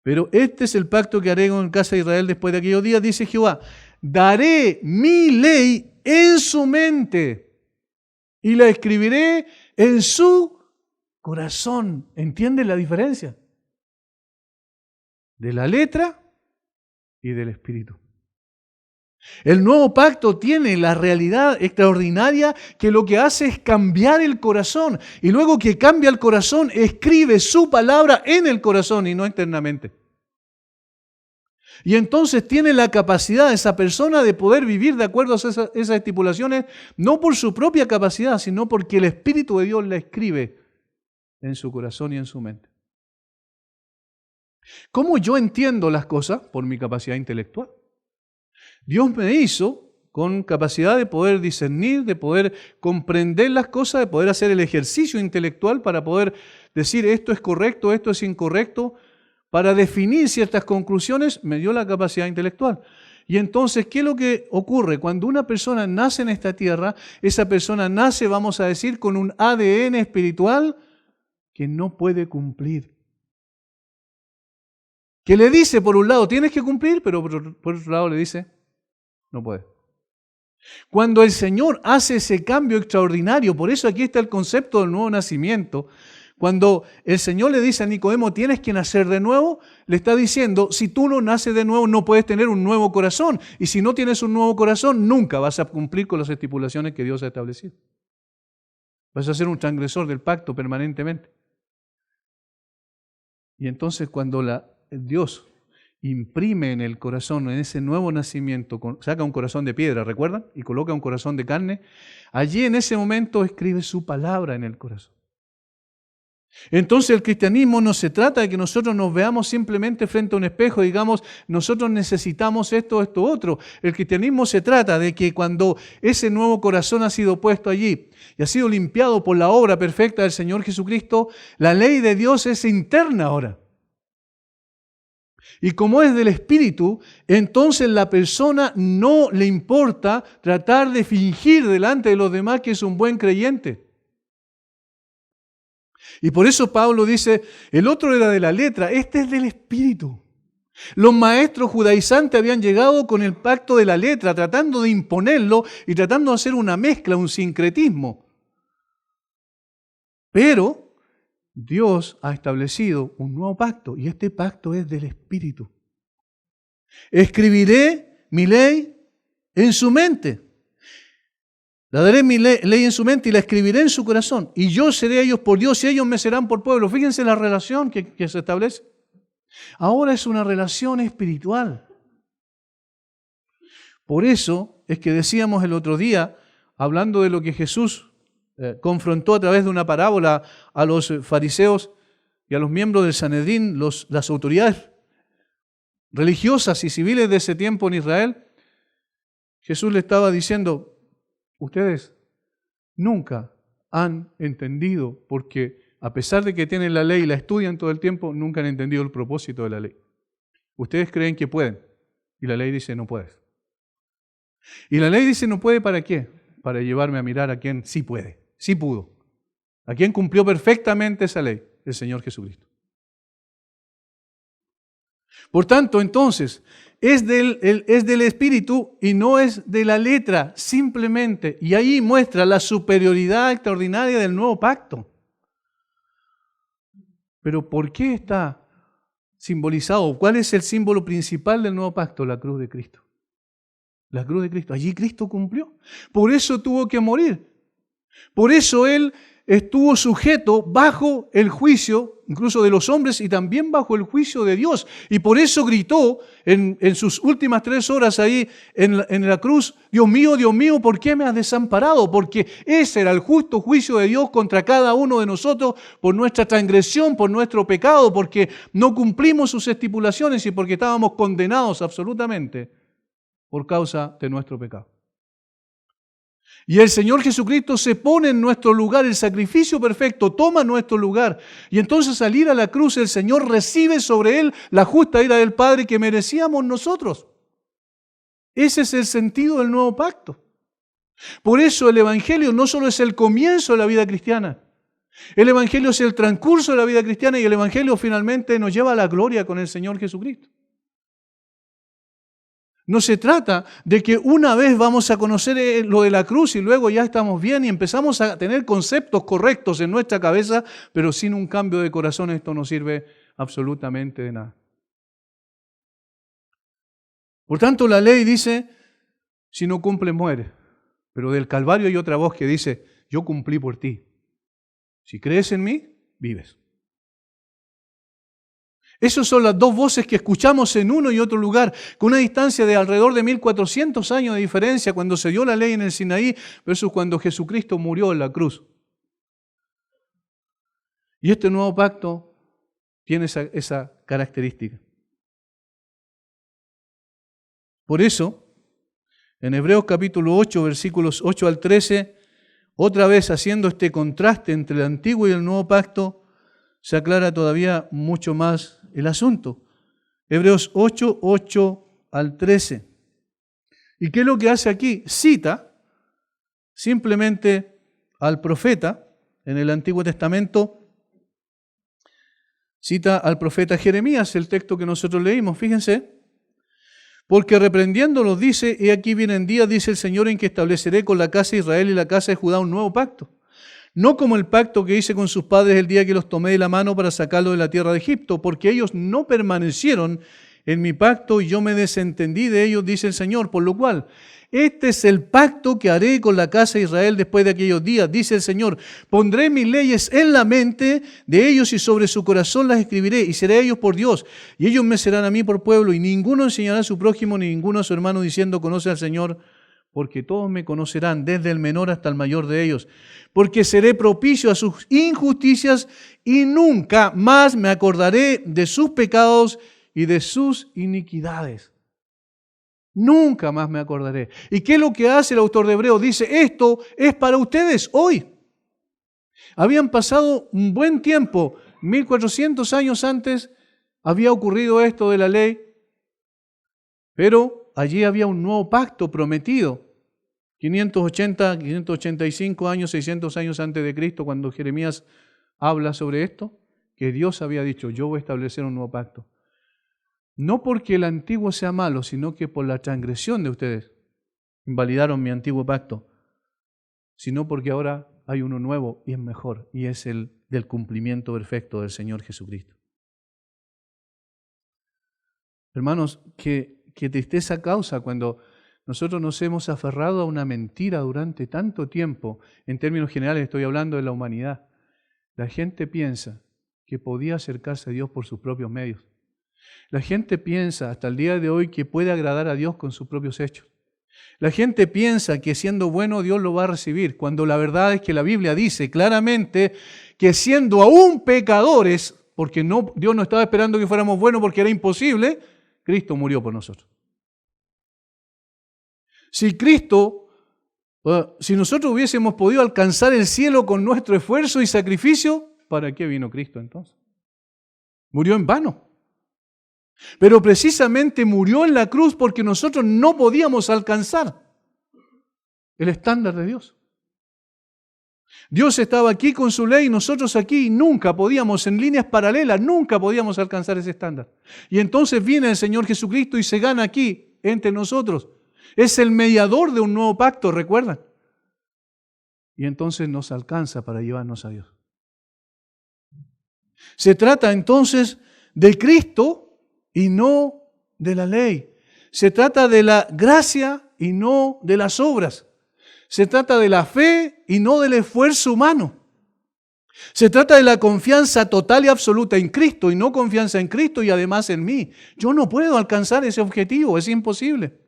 Pero este es el pacto que haré con la casa de Israel después de aquellos días, dice Jehová. Daré mi ley en su mente y la escribiré en su corazón. ¿Entienden la diferencia? De la letra y del espíritu. El nuevo pacto tiene la realidad extraordinaria que lo que hace es cambiar el corazón y luego que cambia el corazón escribe su palabra en el corazón y no externamente. Y entonces tiene la capacidad esa persona de poder vivir de acuerdo a esas estipulaciones no por su propia capacidad, sino porque el Espíritu de Dios la escribe en su corazón y en su mente. ¿Cómo yo entiendo las cosas? Por mi capacidad intelectual. Dios me hizo con capacidad de poder discernir, de poder comprender las cosas, de poder hacer el ejercicio intelectual para poder decir esto es correcto, esto es incorrecto. Para definir ciertas conclusiones me dio la capacidad intelectual. Y entonces, ¿qué es lo que ocurre? Cuando una persona nace en esta tierra, esa persona nace, vamos a decir, con un ADN espiritual que no puede cumplir. Que le dice, por un lado, tienes que cumplir, pero por otro lado le dice, no puede. Cuando el Señor hace ese cambio extraordinario, por eso aquí está el concepto del nuevo nacimiento, cuando el Señor le dice a Nicodemo, tienes que nacer de nuevo, le está diciendo, si tú no naces de nuevo, no puedes tener un nuevo corazón. Y si no tienes un nuevo corazón, nunca vas a cumplir con las estipulaciones que Dios ha establecido. Vas a ser un transgresor del pacto permanentemente. Y entonces cuando Dios imprime en el corazón, en ese nuevo nacimiento, saca un corazón de piedra, ¿recuerdan? Y coloca un corazón de carne. Allí en ese momento escribe su palabra en el corazón. Entonces el cristianismo no se trata de que nosotros nos veamos simplemente frente a un espejo y digamos, nosotros necesitamos esto, esto, otro. El cristianismo se trata de que cuando ese nuevo corazón ha sido puesto allí y ha sido limpiado por la obra perfecta del Señor Jesucristo, la ley de Dios es interna ahora. Y como es del Espíritu, entonces la persona no le importa tratar de fingir delante de los demás que es un buen creyente. Y por eso Pablo dice, el otro era de la letra, este es del Espíritu. Los maestros judaizantes habían llegado con el pacto de la letra, tratando de imponerlo y tratando de hacer una mezcla, un sincretismo. Pero Dios ha establecido un nuevo pacto y este pacto es del Espíritu. Escribiré mi ley en su mente. La daré mi ley en su mente y la escribiré en su corazón. Y yo seré ellos por Dios y ellos me serán por pueblo. Fíjense la relación que se establece. Ahora es una relación espiritual. Por eso es que decíamos el otro día, hablando de lo que Jesús confrontó a través de una parábola a los fariseos y a los miembros del Sanedrín, las autoridades religiosas y civiles de ese tiempo en Israel. Jesús le estaba diciendo, ustedes nunca han entendido, porque a pesar de que tienen la ley y la estudian todo el tiempo, nunca han entendido el propósito de la ley. Ustedes creen que pueden y la ley dice no puedes. Y la ley dice no puede ¿para qué? Para llevarme a mirar a quien sí puede, sí pudo. A quien cumplió perfectamente esa ley, el Señor Jesucristo. Por tanto, entonces, es del Espíritu y no es de la letra, simplemente. Y ahí muestra la superioridad extraordinaria del nuevo pacto. Pero ¿por qué está simbolizado? ¿Cuál es el símbolo principal del nuevo pacto? La cruz de Cristo. La cruz de Cristo. Allí Cristo cumplió. Por eso tuvo que morir. Por eso Él estuvo sujeto bajo el juicio, incluso de los hombres, y también bajo el juicio de Dios. Y por eso gritó en sus últimas 3 horas ahí en la cruz, Dios mío, ¿por qué me has desamparado? Porque ese era el justo juicio de Dios contra cada uno de nosotros por nuestra transgresión, por nuestro pecado, porque no cumplimos sus estipulaciones y porque estábamos condenados absolutamente por causa de nuestro pecado. Y el Señor Jesucristo se pone en nuestro lugar, el sacrificio perfecto toma nuestro lugar. Y entonces al ir a la cruz el Señor recibe sobre Él la justa ira del Padre que merecíamos nosotros. Ese es el sentido del nuevo pacto. Por eso el Evangelio no solo es el comienzo de la vida cristiana. El Evangelio es el transcurso de la vida cristiana y el Evangelio finalmente nos lleva a la gloria con el Señor Jesucristo. No se trata de que una vez vamos a conocer lo de la cruz y luego ya estamos bien y empezamos a tener conceptos correctos en nuestra cabeza, pero sin un cambio de corazón esto no sirve absolutamente de nada. Por tanto, la ley dice, si no cumple, muere. Pero del Calvario hay otra voz que dice, yo cumplí por ti. Si crees en mí, vives. Esas son las dos voces que escuchamos en uno y otro lugar, con una distancia de alrededor de 1400 años de diferencia cuando se dio la ley en el Sinaí versus cuando Jesucristo murió en la cruz. Y este nuevo pacto tiene esa característica. Por eso, en Hebreos capítulo 8, versículos 8 al 13, otra vez haciendo este contraste entre el antiguo y el nuevo pacto, se aclara todavía mucho más el asunto. Hebreos 8, 8 al 13. ¿Y qué es lo que hace aquí? Cita simplemente al profeta en el Antiguo Testamento, cita al profeta Jeremías, el texto que nosotros leímos, fíjense. Porque reprendiéndolos dice, he aquí vienen días, dice el Señor, en que estableceré con la casa de Israel y la casa de Judá un nuevo pacto. No como el pacto que hice con sus padres el día que los tomé de la mano para sacarlos de la tierra de Egipto, porque ellos no permanecieron en mi pacto y yo me desentendí de ellos, dice el Señor. Por lo cual, este es el pacto que haré con la casa de Israel después de aquellos días, dice el Señor. Pondré mis leyes en la mente de ellos y sobre su corazón las escribiré y seré ellos por Dios. Y ellos me serán a mí por pueblo y ninguno enseñará a su prójimo ni ninguno a su hermano diciendo conoce al Señor, porque todos me conocerán, desde el menor hasta el mayor de ellos. Porque seré propicio a sus injusticias y nunca más me acordaré de sus pecados y de sus iniquidades. Nunca más me acordaré. ¿Y qué es lo que hace el autor de Hebreos? Dice, esto es para ustedes hoy. Habían pasado un buen tiempo, 1400 años antes, había ocurrido esto de la ley, pero allí había un nuevo pacto prometido. 580, 585 años, 600 años antes de Cristo, cuando Jeremías habla sobre esto, que Dios había dicho, yo voy a establecer un nuevo pacto. No porque el antiguo sea malo, sino que por la transgresión de ustedes invalidaron mi antiguo pacto, sino porque ahora hay uno nuevo y es mejor, y es el del cumplimiento perfecto del Señor Jesucristo. Hermanos, qué tristeza causa cuando nosotros nos hemos aferrado a una mentira durante tanto tiempo. En términos generales estoy hablando de la humanidad. La gente piensa que podía acercarse a Dios por sus propios medios. La gente piensa hasta el día de hoy que puede agradar a Dios con sus propios hechos. La gente piensa que siendo bueno Dios lo va a recibir, cuando la verdad es que la Biblia dice claramente que siendo aún pecadores, porque Dios no estaba esperando que fuéramos buenos porque era imposible, Cristo murió por nosotros. Si nosotros hubiésemos podido alcanzar el cielo con nuestro esfuerzo y sacrificio, ¿para qué vino Cristo entonces? Murió en vano. Pero precisamente murió en la cruz porque nosotros no podíamos alcanzar el estándar de Dios. Dios estaba aquí con su ley y nosotros aquí nunca podíamos, en líneas paralelas, nunca podíamos alcanzar ese estándar. Y entonces viene el Señor Jesucristo y se gana aquí, entre nosotros. Es el mediador de un nuevo pacto, ¿recuerdan? Y entonces nos alcanza para llevarnos a Dios. Se trata entonces de Cristo y no de la ley. Se trata de la gracia y no de las obras. Se trata de la fe y no del esfuerzo humano. Se trata de la confianza total y absoluta en Cristo y no confianza en Cristo y además en mí. Yo no puedo alcanzar ese objetivo, es imposible.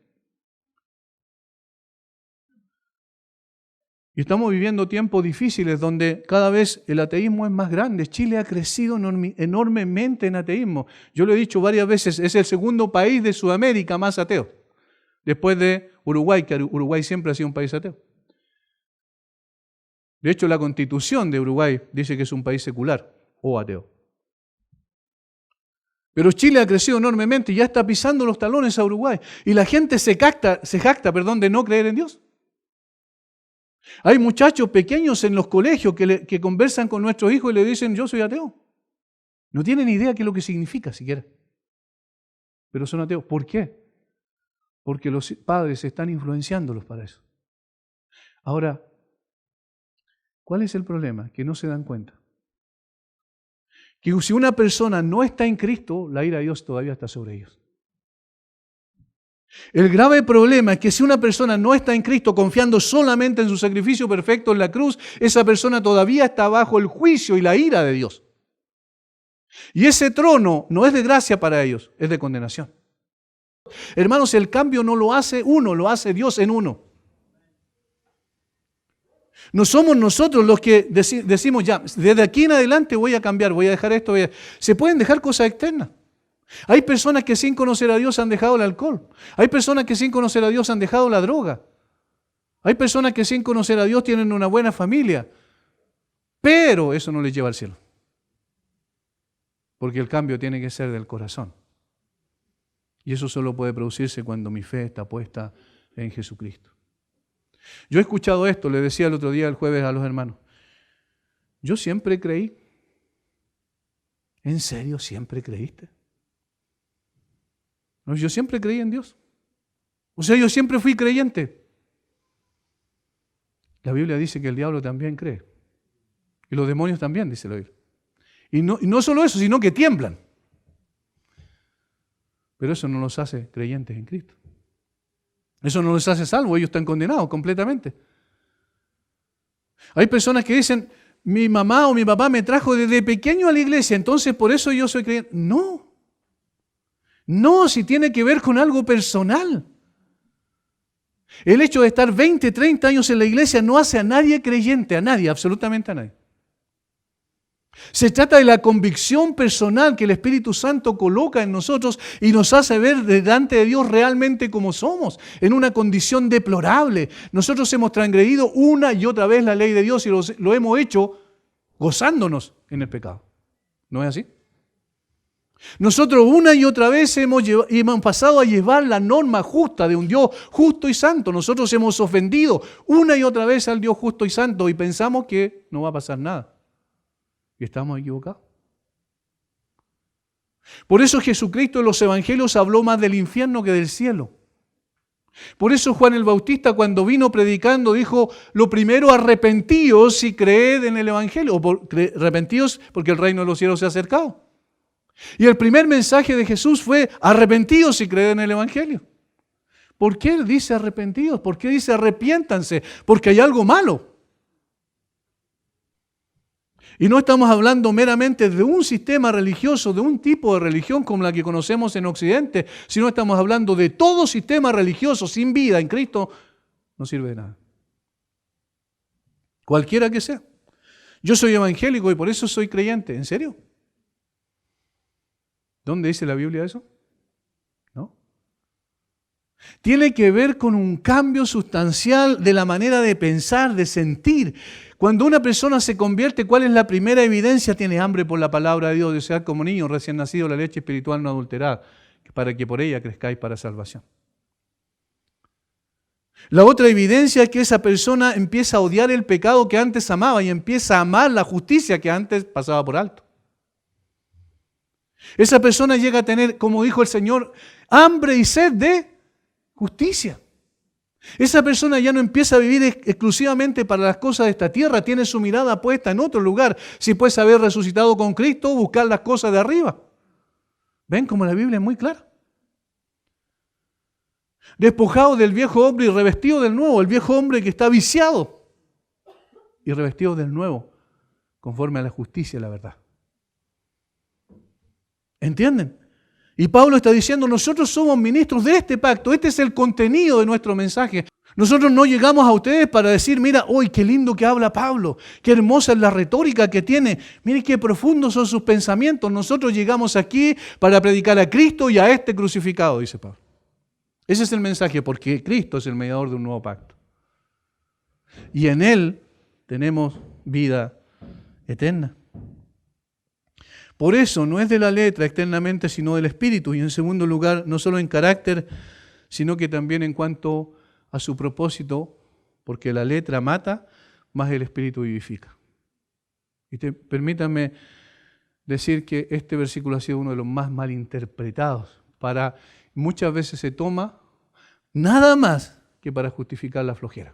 Y estamos viviendo tiempos difíciles donde cada vez el ateísmo es más grande. Chile ha crecido enormemente en ateísmo. Yo lo he dicho varias veces, es el segundo país de Sudamérica más ateo. Después de Uruguay, que Uruguay siempre ha sido un país ateo. De hecho, la Constitución de Uruguay dice que es un país secular o ateo. Pero Chile ha crecido enormemente y ya está pisando los talones a Uruguay. Y la gente se jacta de no creer en Dios. Hay muchachos pequeños en los colegios que conversan con nuestros hijos y le dicen, yo soy ateo. No tienen idea qué es lo que significa siquiera. Pero son ateos. ¿Por qué? Porque los padres están influenciándolos para eso. Ahora, ¿cuál es el problema? Que no se dan cuenta. Que si una persona no está en Cristo, la ira de Dios todavía está sobre ellos. El grave problema es que si una persona no está en Cristo confiando solamente en su sacrificio perfecto en la cruz, esa persona todavía está bajo el juicio y la ira de Dios. Y ese trono no es de gracia para ellos, es de condenación. Hermanos, el cambio no lo hace uno, lo hace Dios en uno. No somos nosotros los que decimos ya, desde aquí en adelante voy a cambiar, voy a dejar esto. Se pueden dejar cosas externas. Hay personas que sin conocer a Dios han dejado el alcohol. Hay personas que sin conocer a Dios han dejado la droga. Hay personas que sin conocer a Dios tienen una buena familia. Pero eso no les lleva al cielo. Porque el cambio tiene que ser del corazón. Y eso solo puede producirse cuando mi fe está puesta en Jesucristo. Yo he escuchado esto, le decía el otro día, el jueves, a los hermanos. Yo siempre creí. ¿En serio siempre creíste? No, yo siempre creí en Dios. O sea, yo siempre fui creyente. La Biblia dice que el diablo también cree. Y los demonios también, dice la Biblia. Y no solo eso, sino que tiemblan. Pero eso no los hace creyentes en Cristo. Eso no los hace salvos, ellos están condenados completamente. Hay personas que dicen, mi mamá o mi papá me trajo desde pequeño a la iglesia, entonces por eso yo soy creyente. No, si tiene que ver con algo personal. El hecho de estar 20, 30 años en la iglesia no hace a nadie creyente, a nadie, absolutamente a nadie. Se trata de la convicción personal que el Espíritu Santo coloca en nosotros y nos hace ver delante de Dios realmente como somos, en una condición deplorable. Nosotros hemos transgredido una y otra vez la ley de Dios y lo hemos hecho gozándonos en el pecado. ¿No es así? Nosotros una y otra vez hemos pasado a llevar la norma justa de un Dios justo y santo. Nosotros hemos ofendido una y otra vez al Dios justo y santo y pensamos que no va a pasar nada. Y estamos equivocados. Por eso Jesucristo en los evangelios habló más del infierno que del cielo. Por eso Juan el Bautista, cuando vino predicando, dijo: lo primero, arrepentíos y creed en el evangelio. Arrepentíos porque el reino de los cielos se ha acercado. Y el primer mensaje de Jesús fue: arrepentíos y creed en el evangelio. ¿Por qué dice arrepentíos? ¿Por qué dice arrepiéntanse? Porque hay algo malo. Y no estamos hablando meramente de un sistema religioso, de un tipo de religión como la que conocemos en Occidente, sino estamos hablando de todo sistema religioso sin vida en Cristo, no sirve de nada. Cualquiera que sea. Yo soy evangélico y por eso soy creyente. ¿En serio? ¿Dónde dice la Biblia eso? ¿No? Tiene que ver con un cambio sustancial de la manera de pensar, de sentir. Cuando una persona se convierte, ¿cuál es la primera evidencia? Tiene hambre por la palabra de Dios, desear como niño recién nacido la leche espiritual no adulterada, para que por ella crezcáis para salvación. La otra evidencia es que esa persona empieza a odiar el pecado que antes amaba y empieza a amar la justicia que antes pasaba por alto. Esa persona llega a tener, como dijo el Señor, hambre y sed de justicia. Esa persona ya no empieza a vivir exclusivamente para las cosas de esta tierra, tiene su mirada puesta en otro lugar. Si puedes haber resucitado con Cristo, buscar las cosas de arriba. ¿Ven cómo la Biblia es muy clara? Despojado del viejo hombre y revestido del nuevo, el viejo hombre que está viciado y revestido del nuevo, conforme a la justicia y la verdad. ¿Entienden? Y Pablo está diciendo: nosotros somos ministros de este pacto, este es el contenido de nuestro mensaje. Nosotros no llegamos a ustedes para decir: mira, hoy qué lindo que habla Pablo, qué hermosa es la retórica que tiene, miren qué profundos son sus pensamientos. Nosotros llegamos aquí para predicar a Cristo y a este crucificado, dice Pablo. Ese es el mensaje, porque Cristo es el mediador de un nuevo pacto. Y en Él tenemos vida eterna. Por eso no es de la letra externamente, sino del Espíritu. Y en segundo lugar, no solo en carácter, sino que también en cuanto a su propósito, porque la letra mata, más el Espíritu vivifica. Y permítanme decir que este versículo ha sido uno de los más malinterpretados. Muchas veces se toma nada más que para justificar la flojera.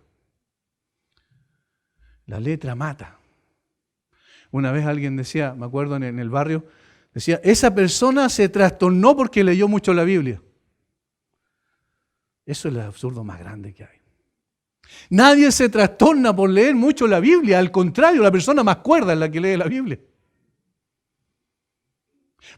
La letra mata. Una vez alguien decía, me acuerdo en el barrio, decía: esa persona se trastornó porque leyó mucho la Biblia. Eso es el absurdo más grande que hay. Nadie se trastorna por leer mucho la Biblia, al contrario, la persona más cuerda es la que lee la Biblia.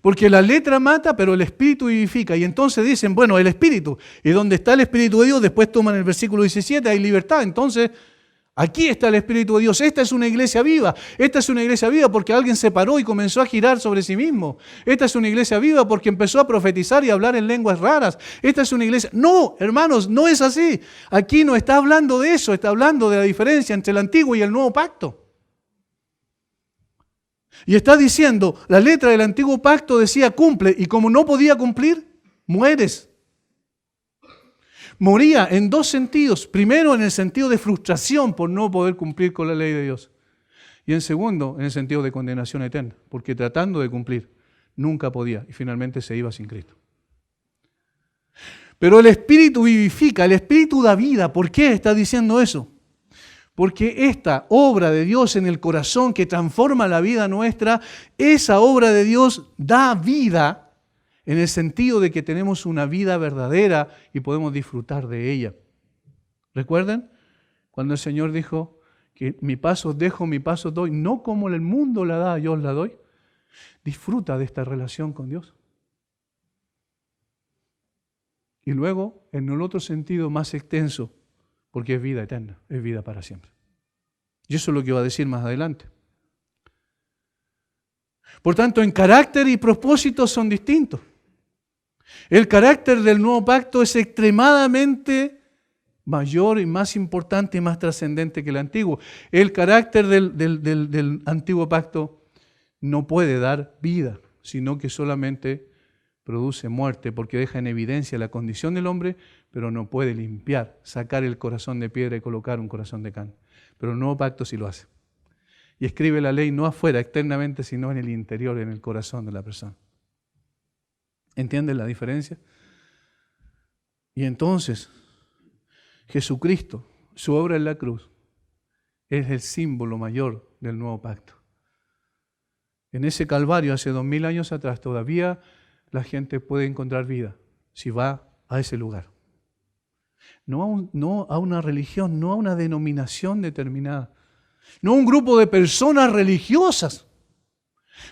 Porque la letra mata, pero el Espíritu vivifica. Y entonces dicen: bueno, el Espíritu. Y donde está el Espíritu de Dios, después toman el versículo 17, hay libertad. Entonces, aquí está el Espíritu de Dios. Esta es una iglesia viva. Esta es una iglesia viva porque alguien se paró y comenzó a girar sobre sí mismo. Esta es una iglesia viva porque empezó a profetizar y a hablar en lenguas raras. Esta es una iglesia... No, hermanos, no es así. Aquí no está hablando de eso. Está hablando de la diferencia entre el antiguo y el nuevo pacto. Y está diciendo, la letra del antiguo pacto decía: cumple. Y como no podía cumplir, mueres. Moría en dos sentidos. Primero, en el sentido de frustración por no poder cumplir con la ley de Dios. Y en segundo, en el sentido de condenación eterna. Porque tratando de cumplir, nunca podía. Y finalmente se iba sin Cristo. Pero el Espíritu vivifica, el Espíritu da vida. ¿Por qué está diciendo eso? Porque esta obra de Dios en el corazón que transforma la vida nuestra, esa obra de Dios da vida en el sentido de que tenemos una vida verdadera y podemos disfrutar de ella. ¿Recuerdan? Cuando el Señor dijo que mi paz os dejo, mi paz os doy, no como el mundo la da, yo os la doy. Disfruta de esta relación con Dios. Y luego, en el otro sentido más extenso, porque es vida eterna, es vida para siempre. Y eso es lo que va a decir más adelante. Por tanto, en carácter y propósito son distintos. El carácter del nuevo pacto es extremadamente mayor y más importante y más trascendente que el antiguo. El carácter del antiguo pacto no puede dar vida, sino que solamente produce muerte porque deja en evidencia la condición del hombre, pero no puede limpiar, sacar el corazón de piedra y colocar un corazón de carne. Pero el nuevo pacto sí lo hace. Y escribe la ley no afuera, externamente, sino en el interior, en el corazón de la persona. ¿Entienden la diferencia? Y entonces, Jesucristo, su obra en la cruz, es el símbolo mayor del nuevo pacto. En ese Calvario, hace 2000 años atrás, todavía la gente puede encontrar vida si va a ese lugar. No a una religión, no a una denominación determinada, no a un grupo de personas religiosas.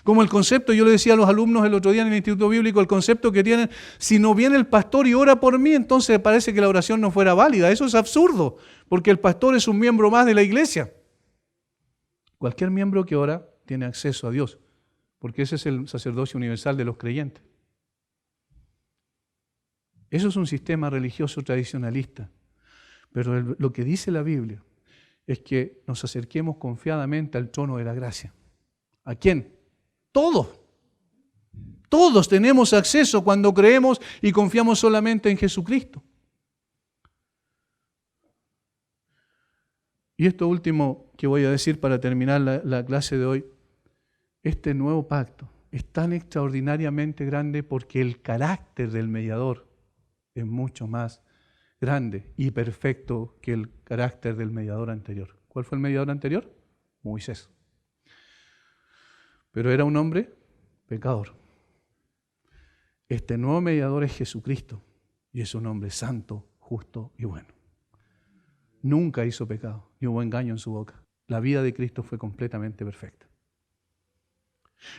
Como el concepto, yo le decía a los alumnos el otro día en el Instituto Bíblico, el concepto que tienen, si no viene el pastor y ora por mí, entonces parece que la oración no fuera válida. Eso es absurdo, porque el pastor es un miembro más de la iglesia. Cualquier miembro que ora tiene acceso a Dios, porque ese es el sacerdocio universal de los creyentes. Eso es un sistema religioso tradicionalista, pero lo que dice la Biblia es que nos acerquemos confiadamente al trono de la gracia. ¿A quién? Todos. Todos tenemos acceso cuando creemos y confiamos solamente en Jesucristo. Y esto último que voy a decir para terminar la clase de hoy, este nuevo pacto es tan extraordinariamente grande porque el carácter del mediador es mucho más grande y perfecto que el carácter del mediador anterior. ¿Cuál fue el mediador anterior? Moisés. Pero era un hombre pecador. Este nuevo mediador es Jesucristo y es un hombre santo, justo y bueno. Nunca hizo pecado, ni hubo engaño en su boca. La vida de Cristo fue completamente perfecta.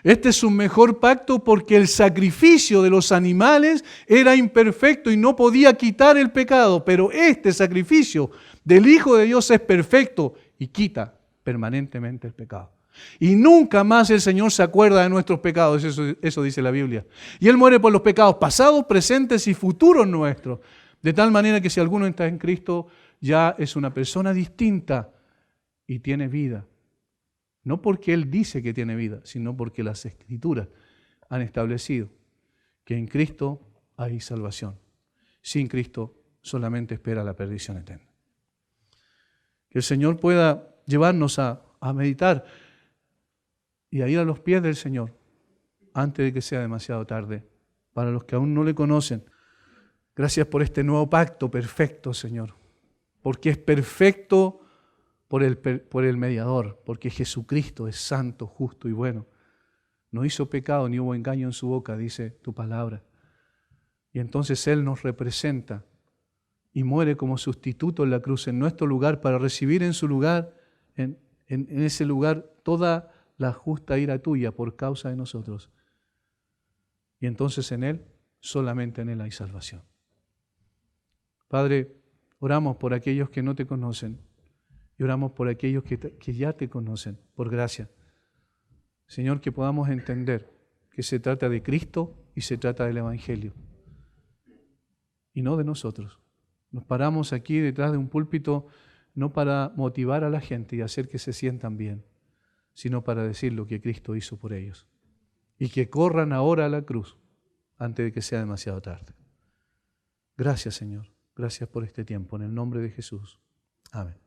Este es un mejor pacto porque el sacrificio de los animales era imperfecto y no podía quitar el pecado, pero este sacrificio del Hijo de Dios es perfecto y quita permanentemente el pecado. Y nunca más el Señor se acuerda de nuestros pecados, eso dice la Biblia. Y Él muere por los pecados pasados, presentes y futuros nuestros, de tal manera que si alguno está en Cristo ya es una persona distinta y tiene vida. No porque Él dice que tiene vida, sino porque las Escrituras han establecido que en Cristo hay salvación. Sin Cristo solamente espera la perdición eterna. Que el Señor pueda llevarnos a meditar y a ir a los pies del Señor antes de que sea demasiado tarde. Para los que aún no le conocen, gracias por este nuevo pacto perfecto, Señor, porque es perfecto por el mediador, porque Jesucristo es santo, justo y bueno. No hizo pecado ni hubo engaño en su boca, dice tu palabra. Y entonces Él nos representa y muere como sustituto en la cruz, en nuestro lugar, para recibir en su lugar, en ese lugar, toda la justa ira tuya por causa de nosotros. Y entonces en Él, solamente en Él hay salvación. Padre, oramos por aquellos que no te conocen y oramos por aquellos que ya te conocen, por gracia. Señor, que podamos entender que se trata de Cristo y se trata del Evangelio y no de nosotros. Nos paramos aquí detrás de un púlpito no para motivar a la gente y hacer que se sientan bien, sino para decir lo que Cristo hizo por ellos. Y que corran ahora a la cruz antes de que sea demasiado tarde. Gracias, Señor. Gracias por este tiempo. En el nombre de Jesús. Amén.